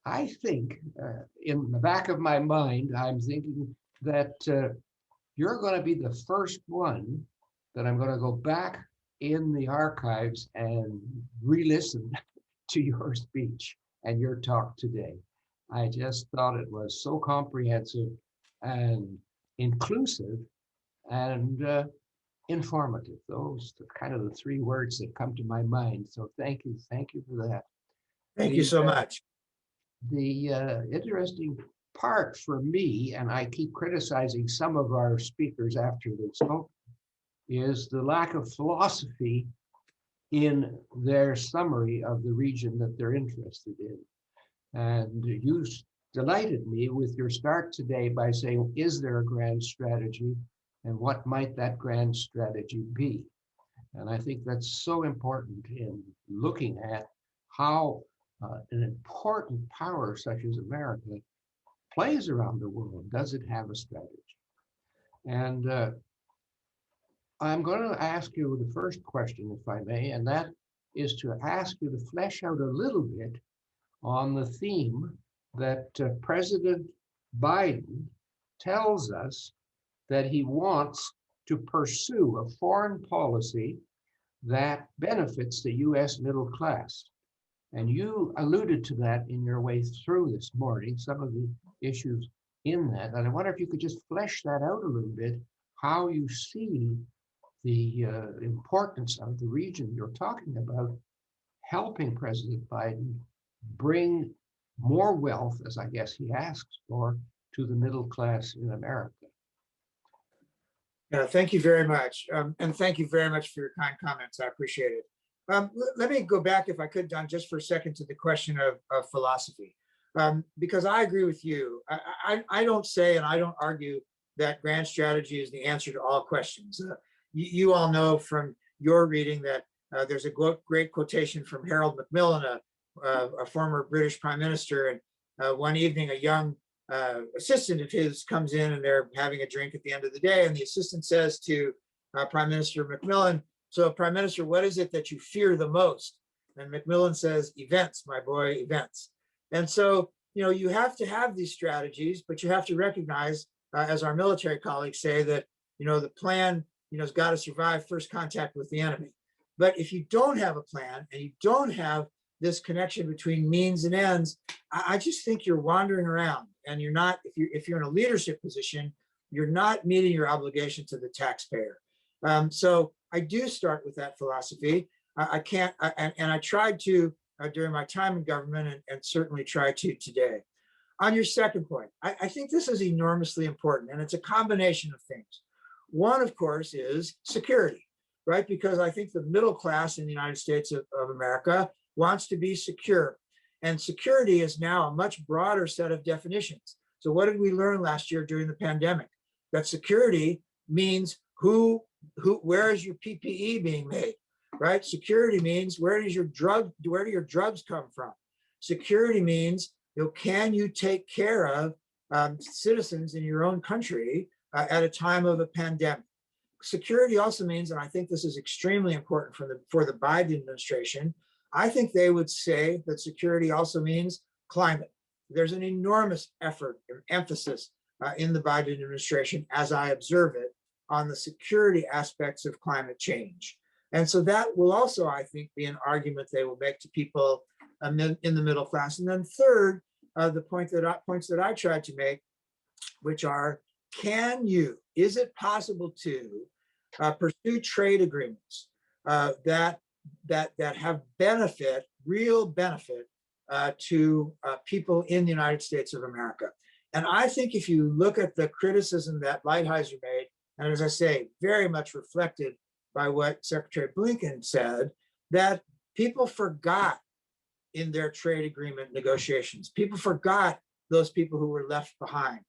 I think in the back of my mind, I'm thinking that you're going to be the first one that I'm going to go back in the archives and re-listen to your speech and your talk today. I just thought it was so comprehensive and inclusive and informative. Those are kind of the three words that come to my mind. So thank you for that. Thank you so much. The interesting part for me, and I keep criticizing some of our speakers after they spoke, is the lack of philosophy in their summary of the region that they're interested in. And you delighted me with your start today by saying, is there a grand strategy? And what might that grand strategy be? And I think that's so important in looking at how an important power such as America plays around the world. Does it have a strategy? And I'm going to ask you the first question, if I may, and that is to ask you to flesh out a little bit on the theme that President Biden tells us that he wants to pursue a foreign policy that benefits the US middle class. And you alluded to that in your way through this morning, some of the issues in that. And I wonder if you could just flesh that out a little bit, how you see the importance of the region you're talking about helping President Biden bring more wealth, as I guess he asks for, to the middle class in America. Yeah, thank you very much. And thank you very much for your kind comments. I appreciate it. Let me go back, if I could, Don, just for a second to the question of philosophy. Because I agree with you. I don't say, and I don't argue that grand strategy is the answer to all questions. You all know from your reading that there's a great quotation from Harold Macmillan, a former British prime minister. And one evening, a young assistant of his comes in and they're having a drink at the end of the day. And the assistant says to Prime Minister Macmillan, "So, Prime Minister, what is it that you fear the most?" And Macmillan says, "Events, my boy, events." And so, you have to have these strategies, but you have to recognize, as our military colleagues say, that, the plan, has got to survive first contact with the enemy. But if you don't have a plan and you don't have this connection between means and ends, I just think you're wandering around, and you're not, if you're in a leadership position, you're not meeting your obligation to the taxpayer. So I do start with that philosophy. I can't, and I tried to during my time in government, and certainly try to today. On your second point, I think this is enormously important, and it's a combination of things. One, of course, is security, right? Because I think the middle class in the United States of America wants to be secure. And security is now a much broader set of definitions. So what did we learn last year during the pandemic? That security means where is your PPE being made, right? Security means where do your drugs come from? Security means, can you take care of citizens in your own country at a time of a pandemic? Security also means, and I think this is extremely important for the Biden administration, I think they would say that security also means climate. There's an enormous effort and emphasis in the Biden administration, as I observe it, on the security aspects of climate change. And so that will also, I think, be an argument they will make to people in the middle class. And then third, the points that I tried to make, which are, is it possible to pursue trade agreements that have real benefit to people in the United States of America? And I think if you look at the criticism that Lighthizer made, and as I say, very much reflected by what Secretary Blinken said, that people forgot in their trade agreement negotiations. People forgot those people who were left behind.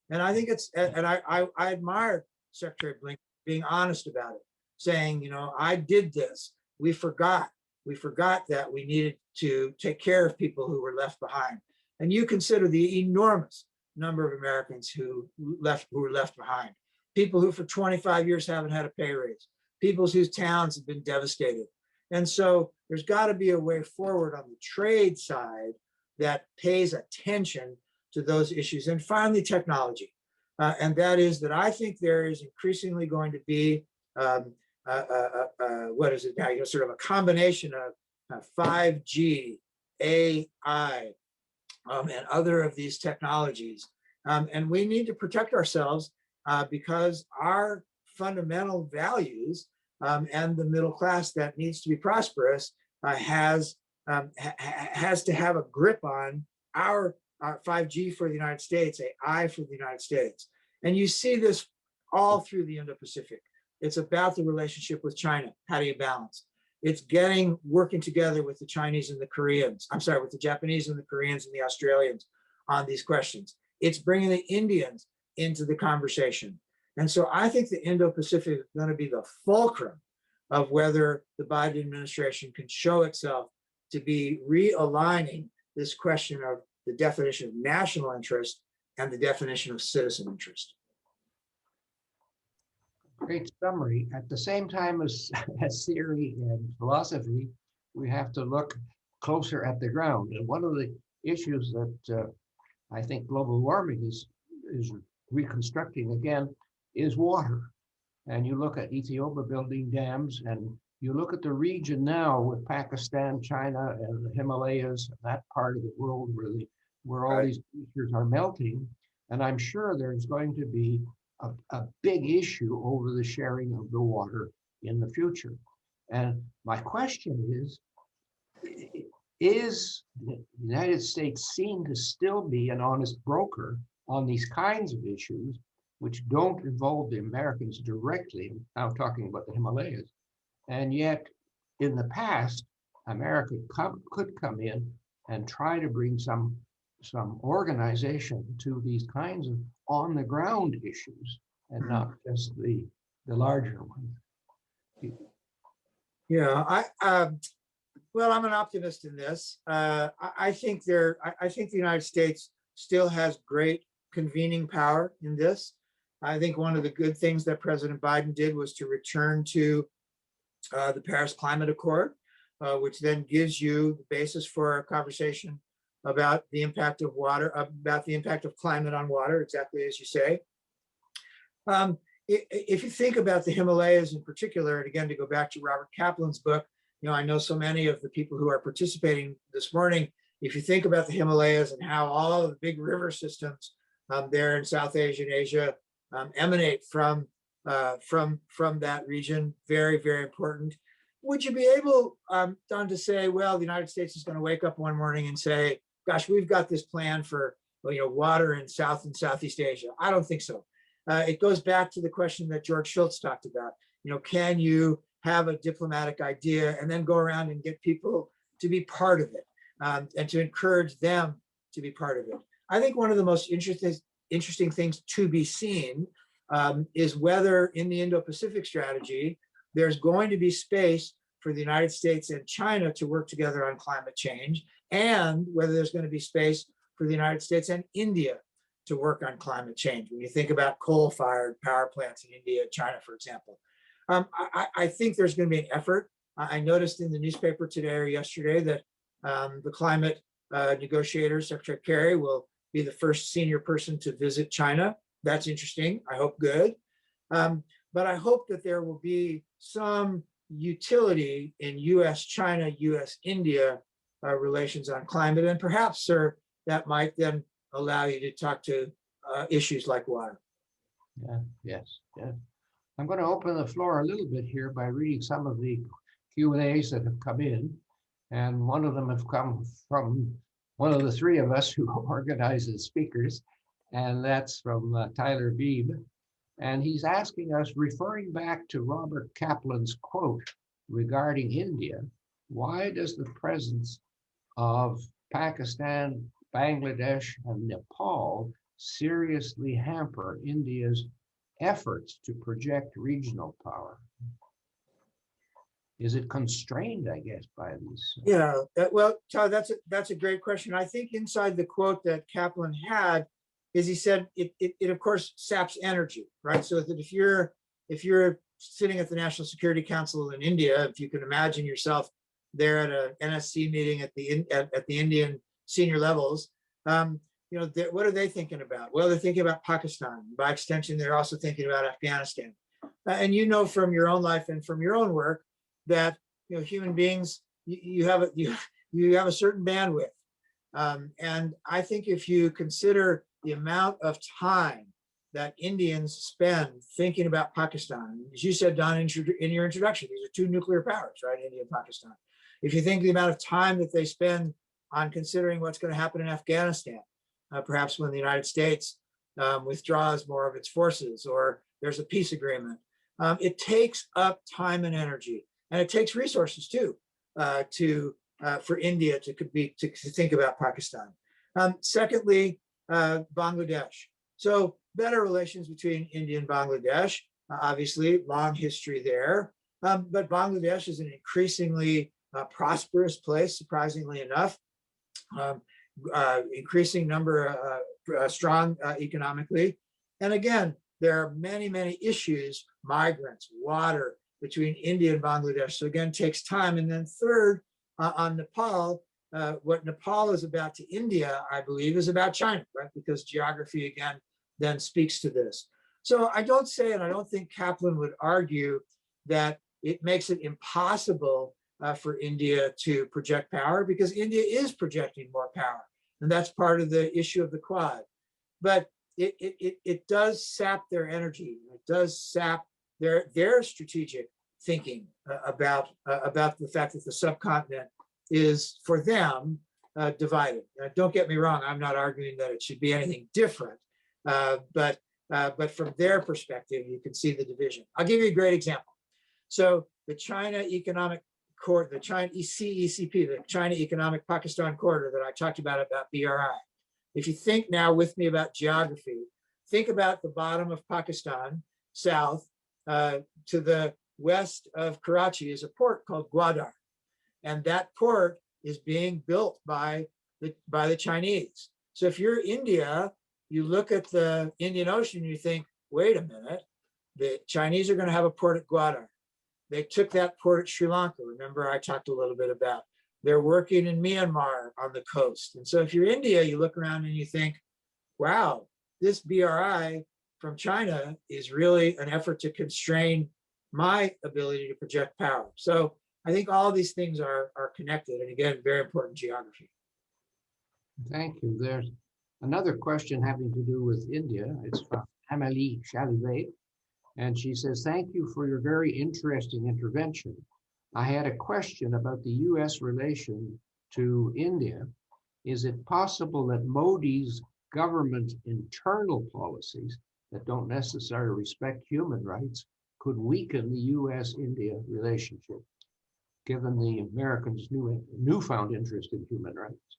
And I think I admire Secretary Blinken being honest about it, saying, I did this. We forgot that we needed to take care of people who were left behind. And you consider the enormous number of Americans who were left behind. People who for 25 years haven't had a pay raise, people whose towns have been devastated. And so there's got to be a way forward on the trade side that pays attention to those issues. And finally, technology. And that is that I think there is increasingly going to be, what is it now, sort of a combination of 5G, AI, and other of these technologies. And we need to protect ourselves because our fundamental values and the middle class that needs to be prosperous has to have a grip on our 5G for the United States, AI for the United States. And you see this all through the Indo-Pacific. It's about the relationship with China. How do you balance? It's working together with the Chinese and the Koreans. I'm sorry, with the Japanese and the Koreans and the Australians on these questions. It's bringing the Indians into the conversation. And so I think the Indo-Pacific is going to be the fulcrum of whether the Biden administration can show itself to be realigning this question of the definition of national interest and the definition of citizen interest. Great summary. At the same time as theory and philosophy, we have to look closer at the ground. And one of the issues that I think global warming is reconstructing again is water. And you look at Ethiopia building dams, and you look at the region now with Pakistan, China, and the Himalayas, that part of the world where all these glaciers are melting. And I'm sure there's going to be a big issue over the sharing of the water in the future. And my question is the United States seen to still be an honest broker on these kinds of issues, which don't involve the Americans directly? I'm talking about the Himalayas. And yet, in the past, America could come in and try to bring some organization to these kinds of on-the-ground issues, and not just the larger ones. Yeah, well, I'm an optimist in this. I think the United States still has great convening power in this. I think one of the good things that President Biden did was to return to the Paris Climate Accord, which then gives you the basis for a conversation about the impact of water, about the impact of climate on water, exactly as you say. If you think about the Himalayas in particular, and again, to go back to Robert Kaplan's book, I know so many of the people who are participating this morning, if you think about the Himalayas and how all of the big river systems there in South Asia and Asia emanate from that region, very, very important. Would you be able, Don, to say, well, the United States is going to wake up one morning and say, gosh, we've got this plan for water in South and Southeast Asia? I don't think so. It goes back to the question that George Shultz talked about. Can you have a diplomatic idea and then go around and get people to be part of it, and to encourage them to be part of it? I think one of the most interesting things to be seen is whether in the Indo-Pacific strategy, there's going to be space for the United States and China to work together on climate change, and whether there's going to be space for the United States and India to work on climate change. When you think about coal-fired power plants in India and China, for example, I think there's going to be an effort. I noticed in the newspaper today or yesterday that the climate negotiator, Secretary Kerry, will be the first senior person to visit China. That's interesting. I hope good. But I hope that there will be some utility in U.S.-China, U.S.-India relations on climate. And perhaps, sir, that might then allow you to talk to issues like water. Yeah, yes. I'm going to open the floor a little bit here by reading some of the Q&As that have come in. And one of them have come from one of the three of us who organize the speakers, and that's from Tyler Beebe. And he's asking us, referring back to Robert Kaplan's quote regarding India, why does the presence of Pakistan, Bangladesh, and Nepal seriously hamper India's efforts to project regional power? Is it constrained, I guess, by these? Yeah, well, Todd, that's a great question. I think inside the quote that Kaplan had is he said it of course saps energy, right? So that if you're sitting at the National Security Council in India, if you can imagine yourself there at a NSC meeting at the Indian senior levels, what are they thinking about? Well, they're thinking about Pakistan. By extension, they're also thinking about Afghanistan. And from your own life and from your own work that human beings, you have a certain bandwidth, and I think if you consider the amount of time that Indians spend thinking about Pakistan, as you said, Don, in your introduction, these are two nuclear powers, right? India and Pakistan. If you think the amount of time that they spend on considering what's going to happen in Afghanistan, perhaps when the United States withdraws more of its forces or there's a peace agreement, it takes up time and energy, and it takes resources too for India to think about Pakistan. Secondly, Bangladesh. So better relations between India and Bangladesh, obviously long history there, but Bangladesh is an increasingly prosperous place, surprisingly enough, increasing number, strong economically. And again, there are many, many issues, migrants, water, between India and Bangladesh. So again, takes time. And then third, on Nepal, what Nepal is about to India, I believe, is about China, right? Because geography, again, then speaks to this. So I don't say, and I don't think Kaplan would argue that it makes it impossible for India to project power, because India is projecting more power. And that's part of the issue of the Quad. But it does sap their energy. It does sap their strategic thinking about the fact that the subcontinent is, for them, divided. Don't get me wrong, I'm not arguing that it should be anything different, but from their perspective, you can see the division. I'll give you a great example. So the China Economic Corridor, the China CECP, the China Economic Pakistan Corridor that I talked about BRI. If you think now with me about geography, think about the bottom of Pakistan, south to the west of Karachi is a port called Gwadar. And that port is being built by the Chinese. So if you're India, you look at the Indian Ocean, you think, wait a minute, the Chinese are going to have a port at Gwadar. They took that port at Sri Lanka. Remember, I talked a little bit about. They're working in Myanmar on the coast. And so if you're India, you look around and you think, wow, this BRI from China is really an effort to constrain my ability to project power. So I think all these things are connected. And again, very important geography. Thank you. There's another question having to do with India. It's from Amélie Chalivet. And she says, thank you for your very interesting intervention. I had a question about the US relation to India. Is it possible that Modi's government's internal policies that don't necessarily respect human rights could weaken the US-India relationship, given the Americans' newfound interest in human rights?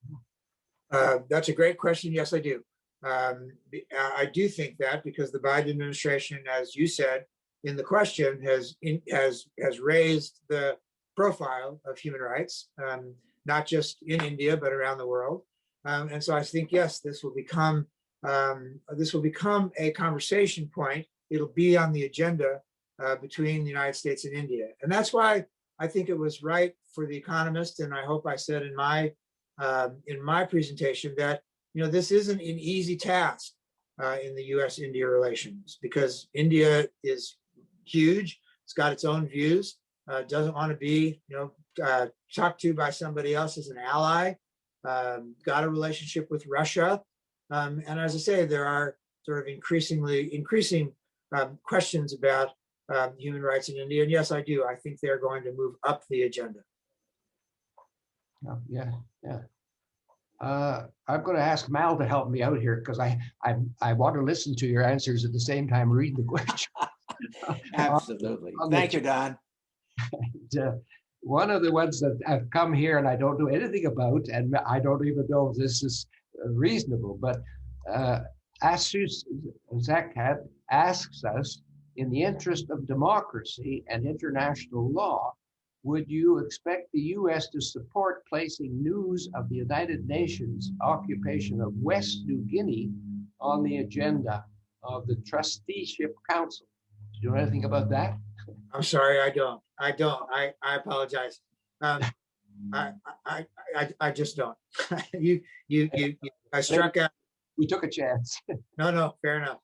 That's a great question. Yes, I do. I do think that, because the Biden administration, as you said in the question, has raised the profile of human rights, not just in India but around the world. And so I think, yes, this will become a conversation point. It'll be on the agenda between the United States and India, and that's why I think it was right for The Economist, and I hope I said in my presentation that, you know, this isn't an easy task in the U.S.-India relations, because India is huge. It's got its own views. Doesn't want to be, talked to by somebody else as an ally. Got a relationship with Russia, and as I say, there are sort of increasing questions about human rights in India. And yes, I do. I think they're going to move up the agenda. Oh, yeah. I'm going to ask Mal to help me out here, because I want to listen to your answers at the same time reading the question. Absolutely. Thank you, Don. And, one of the ones that have come here and I don't know anything about, and I don't even know if this is reasonable, but Asus Zakat asks us, in the interest of democracy and international law, would you expect the U.S. to support placing news of the United Nations occupation of West New Guinea on the agenda of the Trusteeship Council? Do you know anything about that? I'm sorry, I don't. I apologize. I just don't. I struck out. We took a chance. No, fair enough.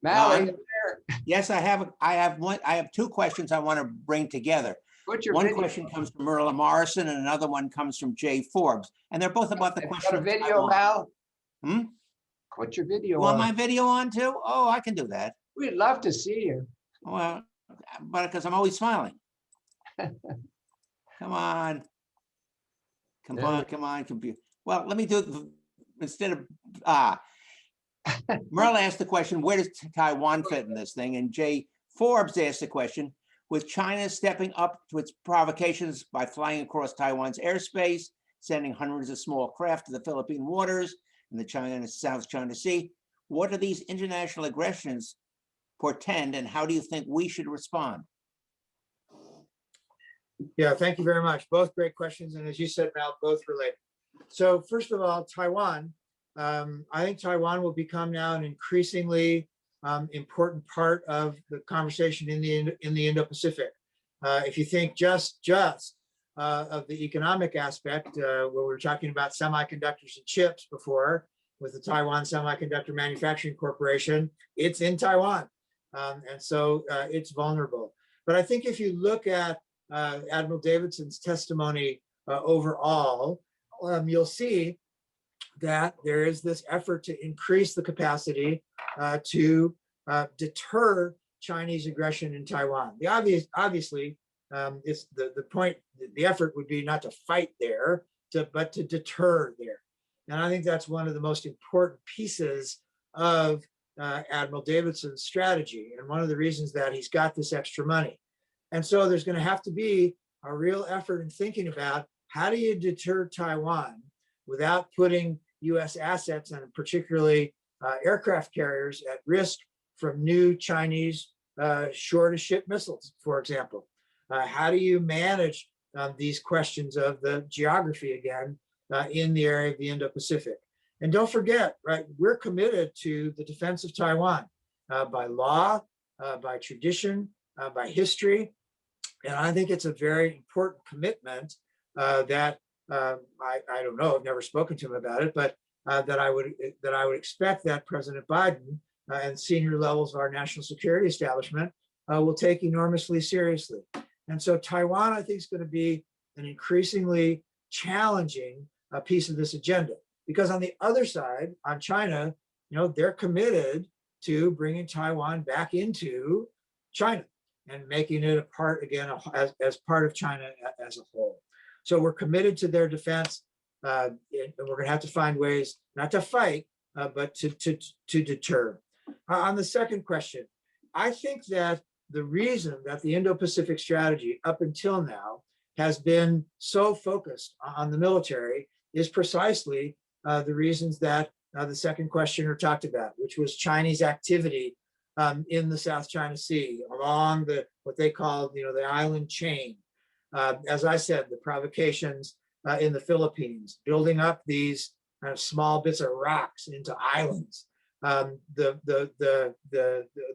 Mal, No, are you there? Yes, I have two questions I want to bring together. One question comes from Merla Morrison and another one comes from Jay Forbes. And they're both about the question. Got a video, Mal? Hmm? Put your video You want on. my video on too? Oh, I can do that. We'd love to see you. Well, but because I'm always smiling. Come on. Come on, computer. Well, let me do it instead of Merle asked the question, where does Taiwan fit in this thing? And Jay Forbes asked the question, with China stepping up to its provocations by flying across Taiwan's airspace, sending hundreds of small craft to the Philippine waters and the China and South China Sea, what do these international aggressions portend, and how do you think we should respond? Yeah, thank you very much. Both great questions. And as you said, Mal, both related. So first of all, Taiwan, I think Taiwan will become now an increasingly important part of the conversation in the Indo-Pacific. If you think just of the economic aspect, where we were talking about semiconductors and chips before, with the Taiwan Semiconductor Manufacturing Corporation. It's in Taiwan. And so it's vulnerable. But I think if you look at Admiral Davidson's testimony overall, you'll see that there is this effort to increase the capacity to deter Chinese aggression in Taiwan. Obviously, it's the point. The effort would be not to fight there, but to deter there. And I think that's one of the most important pieces of Admiral Davidson's strategy, and one of the reasons that he's got this extra money. And so there's going to have to be a real effort in thinking about how do you deter Taiwan without putting U.S. assets and particularly aircraft carriers at risk from new Chinese shore-to-ship missiles, for example. How do you manage these questions of the geography again in the area of the Indo-Pacific? And don't forget, right, we're committed to the defense of Taiwan by law, by tradition, by history. And I think it's a very important commitment that I don't know, I've never spoken to him about it, but that I would expect that President Biden and senior levels of our national security establishment will take enormously seriously. And so Taiwan, I think, is going to be an increasingly challenging piece of this agenda. Because on the other side, on China, they're committed to bringing Taiwan back into China and making it a part, again, as part of China as a whole. So we're committed to their defense, and we're going to have to find ways not to fight, but to deter. On the second question, I think that the reason that the Indo-Pacific strategy up until now has been so focused on the military is precisely the reasons that the second questioner talked about, which was Chinese activity in the South China Sea along what they call the island chain. As I said, the provocations in the Philippines, building up these kind of small bits of rocks into islands, the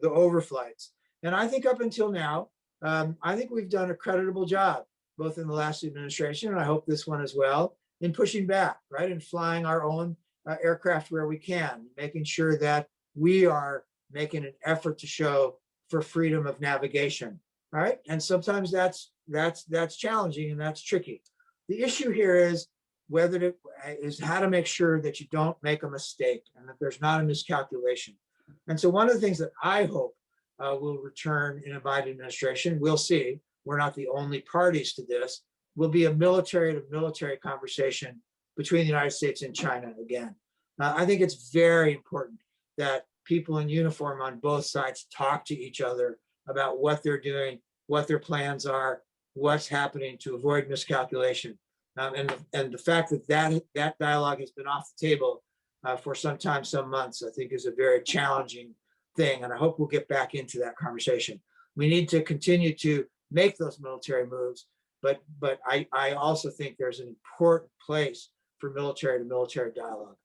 overflights. And I think up until now, I think we've done a creditable job, both in the last administration, and I hope this one as well, in pushing back, right, and flying our own aircraft where we can, making sure that we are making an effort to show for freedom of navigation, right? And sometimes that's challenging and that's tricky. The issue here is how to make sure that you don't make a mistake and that there's not a miscalculation. And so one of the things that I hope will return in a Biden administration, we'll see, we're not the only parties to this, will be a military-to-military conversation between the United States and China again. I think it's very important that people in uniform on both sides talk to each other about what they're doing, what their plans are, what's happening to avoid miscalculation. And the fact that dialogue has been off the table for some time, some months, I think is a very challenging thing. And I hope we'll get back into that conversation. We need to continue to make those military moves, but I also think there's an important place for military to military dialogue.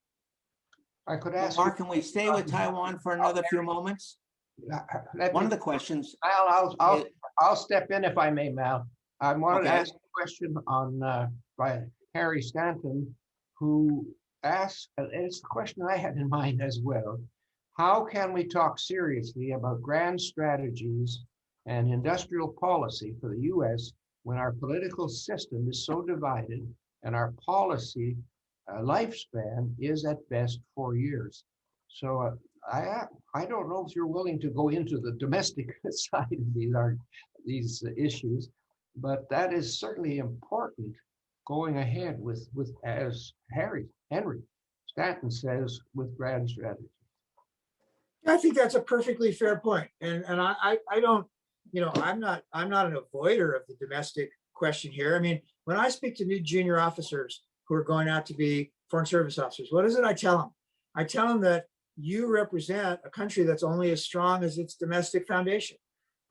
I could ask Mark, can we stay with Taiwan for another few moments? One of the questions. I'll step in if I may, Mal. I wanted to Okay. ask a question by Harry Stanton, who asked, and it's the question I had in mind as well. How can we talk seriously about grand strategies and industrial policy for the U.S. when our political system is so divided and our policy lifespan is at best 4 years? So I don't know if you're willing to go into the domestic side of these issues, but that is certainly important going ahead with as Henry Stanton says, with grand strategy. I think that's a perfectly fair point. And I don't, I'm not an avoider of the domestic question here. I mean, when I speak to new junior officers who are going out to be Foreign Service officers, what is it I tell them? I tell them that you represent a country that's only as strong as its domestic foundation.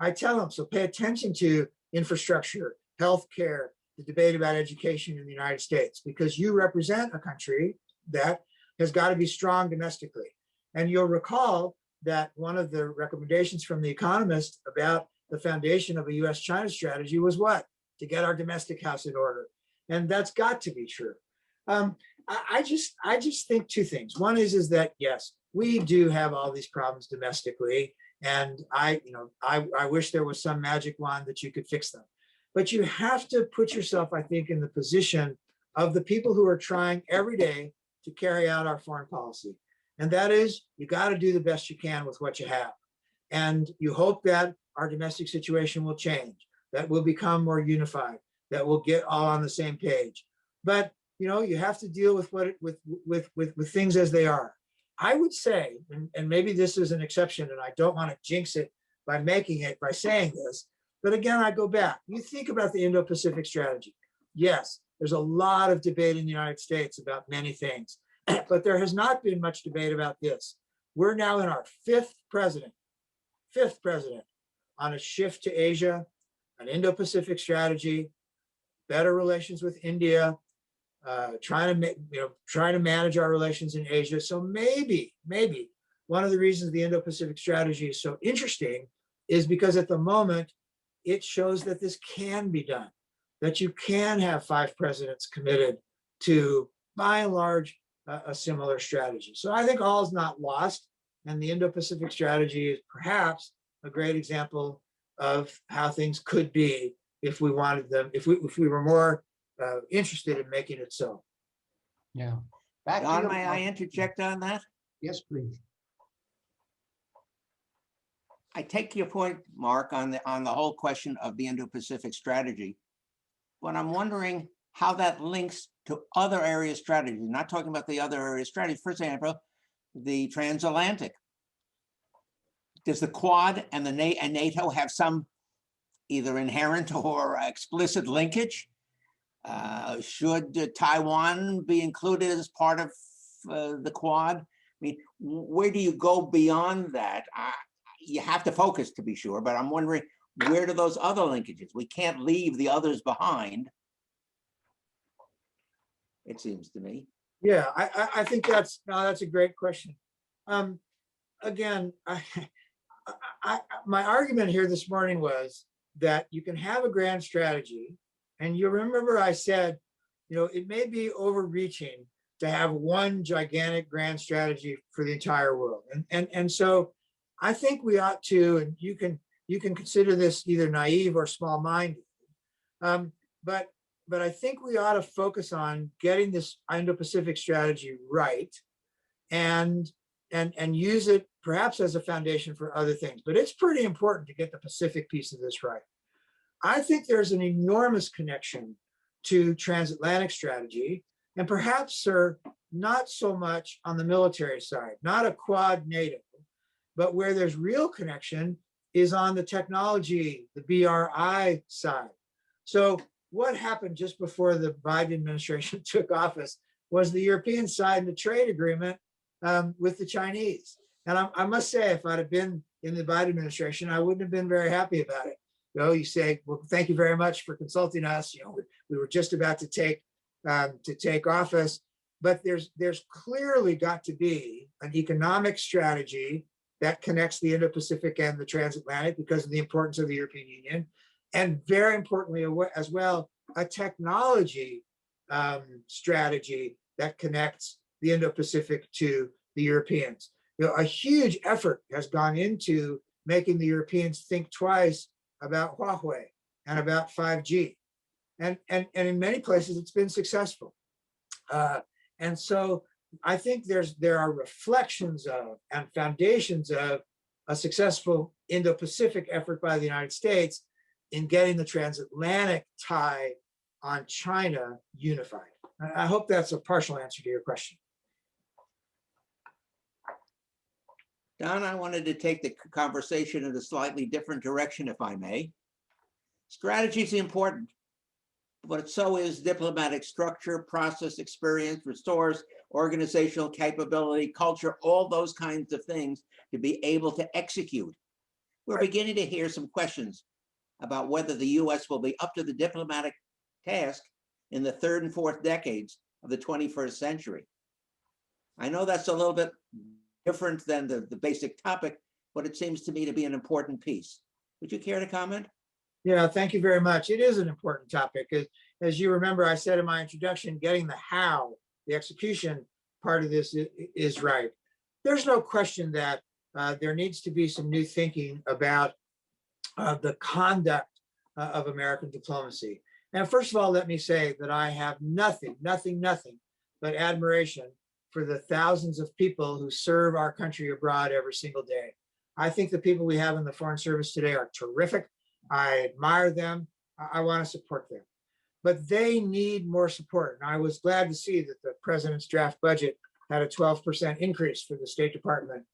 I tell them, so pay attention to infrastructure, healthcare, the debate about education in the United States, because you represent a country that has got to be strong domestically. And you'll recall that one of the recommendations from The Economist about the foundation of a US-China strategy was what? To get our domestic house in order. And that's got to be true. I just think two things. One is that yes, we do have all these problems domestically, and I wish there was some magic wand that you could fix them. But you have to put yourself, I think, in the position of the people who are trying every day to carry out our foreign policy. And that is, you got to do the best you can with what you have. And you hope that our domestic situation will change, that we'll become more unified, that we'll get all on the same page. But you have to deal with with things as they are. I would say, and maybe this is an exception, and I don't want to jinx it by saying this, but again, I go back. You think about the Indo-Pacific strategy. Yes, there's a lot of debate in the United States about many things, but there has not been much debate about this. We're now in our fifth president on a shift to Asia, an Indo-Pacific strategy, better relations with India, trying to manage our relations in Asia. So maybe one of the reasons the Indo-Pacific strategy is so interesting is because at the moment it shows that this can be done, that you can have 5 presidents committed to, by and large, a similar strategy. So I think all is not lost, and the Indo-Pacific strategy is perhaps a great example of how things could be if we wanted them, if we were more interested in making it so. Yeah. Back to Don, you, may I Mark. interject on that? Yes, please. I take your point, Mark, on the whole question of the Indo-Pacific strategy, but I'm wondering how that links to other area strategies. Not talking about the other area strategy. For example, the transatlantic. Does the Quad and the NATO have some either inherent or explicit linkage? Should Taiwan be included as part of the Quad? I mean, where do you go beyond that? You have to focus, to be sure, but I'm wondering, where do those other linkages? We can't leave the others behind, it seems to me. Yeah, I think that's a great question. Again, my argument here this morning was that you can have a grand strategy, and you remember I said, it may be overreaching to have one gigantic grand strategy for the entire world, and so I think we ought to, and you can consider this either naive or small-minded, but I think we ought to focus on getting this Indo-Pacific strategy right, and use it perhaps as a foundation for other things. But it's pretty important to get the Pacific piece of this right. I think there's an enormous connection to transatlantic strategy, and perhaps, sir, not so much on the military side, not a Quad NATO, but where there's real connection is on the technology, the BRI side. So what happened just before the Biden administration took office was the Europeans signed a trade agreement with the Chinese. And I must say, if I'd have been in the Biden administration, I wouldn't have been very happy about it. You say, well, thank you very much for consulting us. We were just about to take office, but there's clearly got to be an economic strategy that connects the Indo-Pacific and the transatlantic because of the importance of the European Union, and very importantly as well, a technology strategy that connects the Indo-Pacific to the Europeans. A huge effort has gone into making the Europeans think twice about Huawei and about 5G. And in many places, it's been successful. And so I think there are reflections of and foundations of a successful Indo-Pacific effort by the United States in getting the transatlantic tie on China unified. I hope that's a partial answer to your question. Don, I wanted to take the conversation in a slightly different direction, if I may. Strategy is important, but so is diplomatic structure, process, experience, restores organizational capability, culture, all those kinds of things to be able to execute. We're beginning to hear some questions about whether the US will be up to the diplomatic task in the third and fourth decades of the 21st century. I know that's a little bit different than the basic topic, but it seems to me to be an important piece. Would you care to comment? Yeah, thank you very much. It is an important topic. As you remember, I said in my introduction, getting the how the execution part of this is right. There's no question that there needs to be some new thinking about the conduct of American diplomacy. And first of all, let me say that I have nothing but admiration for the thousands of people who serve our country abroad every single day. I think the people we have in the Foreign Service today are terrific. I admire them. I want to support them. But they need more support. And I was glad to see that the president's draft budget had a 12% increase for the State Department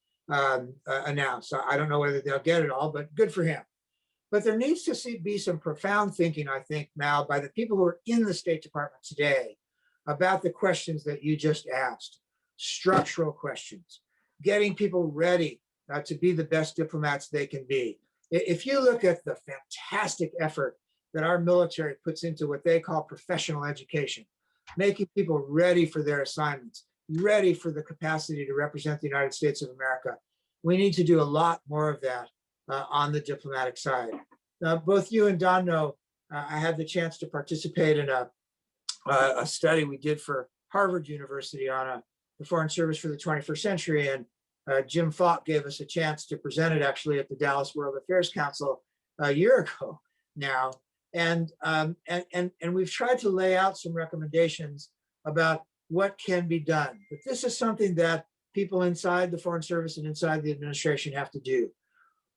announced. I don't know whether they'll get it all, but good for him. But there needs to be some profound thinking, I think, Mal, by the people who are in the State Department today about the questions that you just asked, structural questions, getting people ready to be the best diplomats they can be. If you look at the fantastic effort that our military puts into what they call professional education, making people ready for their assignments, ready for the capacity to represent the United States of America, we need to do a lot more of that on the diplomatic side. Now, both you and Don know I had the chance to participate in a study we did for Harvard University on the Foreign Service for the 21st century. And Jim Falk gave us a chance to present it actually at the Dallas World Affairs Council a year ago now. And we've tried to lay out some recommendations about what can be done. But this is something that people inside the Foreign Service and inside the administration have to do.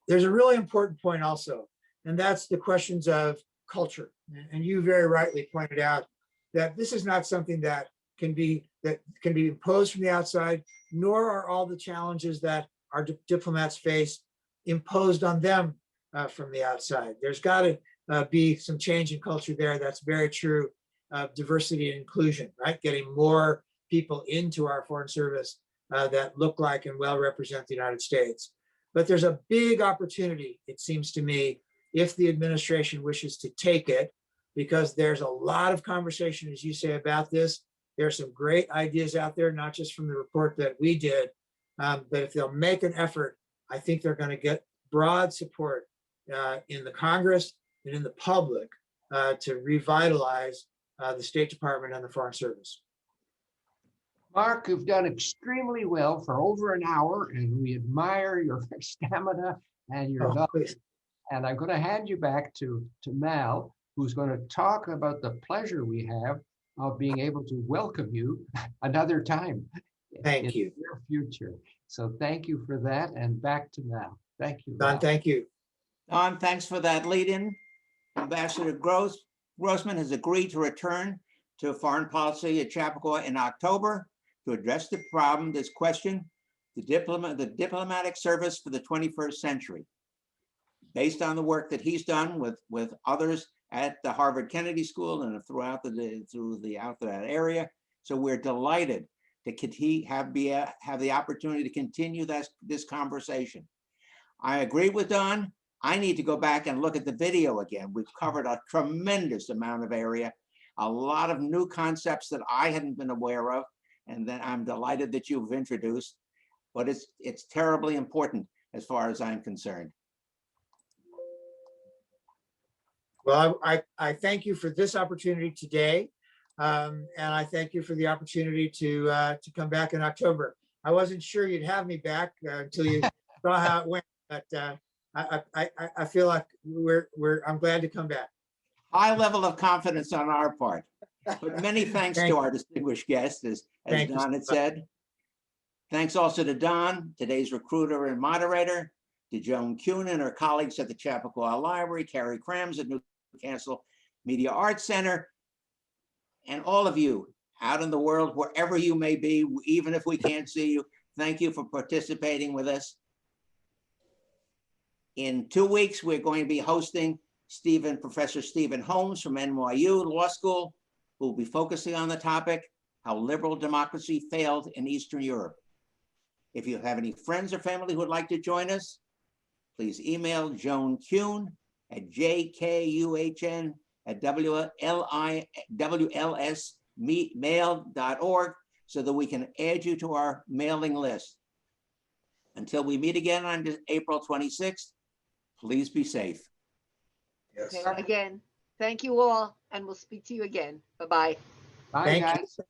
There's a really important point also, and that's the questions of culture. And you very rightly pointed out that this is not something that can be imposed from the outside, nor are all the challenges that our diplomats face imposed on them from the outside. There's got to be some change in culture there. That's very true of diversity and inclusion, right? Getting more people into our Foreign Service that look like and well represent the United States. But there's a big opportunity, it seems to me, if the administration wishes to take it, because there's a lot of conversation, as you say, about this. There are some great ideas out there, not just from the report that we did, but if they'll make an effort, I think they're going to get broad support in the Congress and in the public to revitalize the State Department and the Foreign Service. Mark, you've done extremely well for over an hour, and we admire your stamina and your knowledge. And I'm going to hand you back to Mal, who's going to talk about the pleasure we have of being able to welcome you another time. Thank you. In your future. So thank you for that, and back to Mal. Thank you. Don, thank you. Don, thanks for that lead-in. Ambassador Grossman has agreed to return to foreign policy at Chappaqua in October to address the problem, this question, the diplomatic service for the 21st century. Based on the work that he's done with others at the Harvard Kennedy School and throughout that area. So we're delighted to have the opportunity to continue this conversation. I agree with Don. I need to go back and look at the video again. We've covered a tremendous amount of area, a lot of new concepts that I hadn't been aware of, and that I'm delighted that you've introduced, but it's terribly important as far as I'm concerned. Well, I thank you for this opportunity today, and I thank you for the opportunity to come back in October. I wasn't sure you'd have me back until you saw how it went, but I feel like I'm glad to come back. High level of confidence on our part, but many thanks to our distinguished guest, as Don had said. Thanks also to Don, today's recruiter and moderator, to Joan Kuhn and her colleagues at the Chappaqua Library, Carrie Krams at Newcastle Media Arts Center, and all of you out in the world, wherever you may be, even if we can't see you, thank you for participating with us. In 2 weeks, we're going to be hosting Professor Stephen Holmes from NYU Law School, who will be focusing on the topic, how liberal democracy failed in Eastern Europe. If you have any friends or family who would like to join us, please email Joan Kuhn at jkuhn@wlsmail.org so that we can add you to our mailing list. Until we meet again on April 26th, please be safe. Yes. Okay, again, thank you all, and we'll speak to you again. Bye-bye. Bye, Thank guys. you.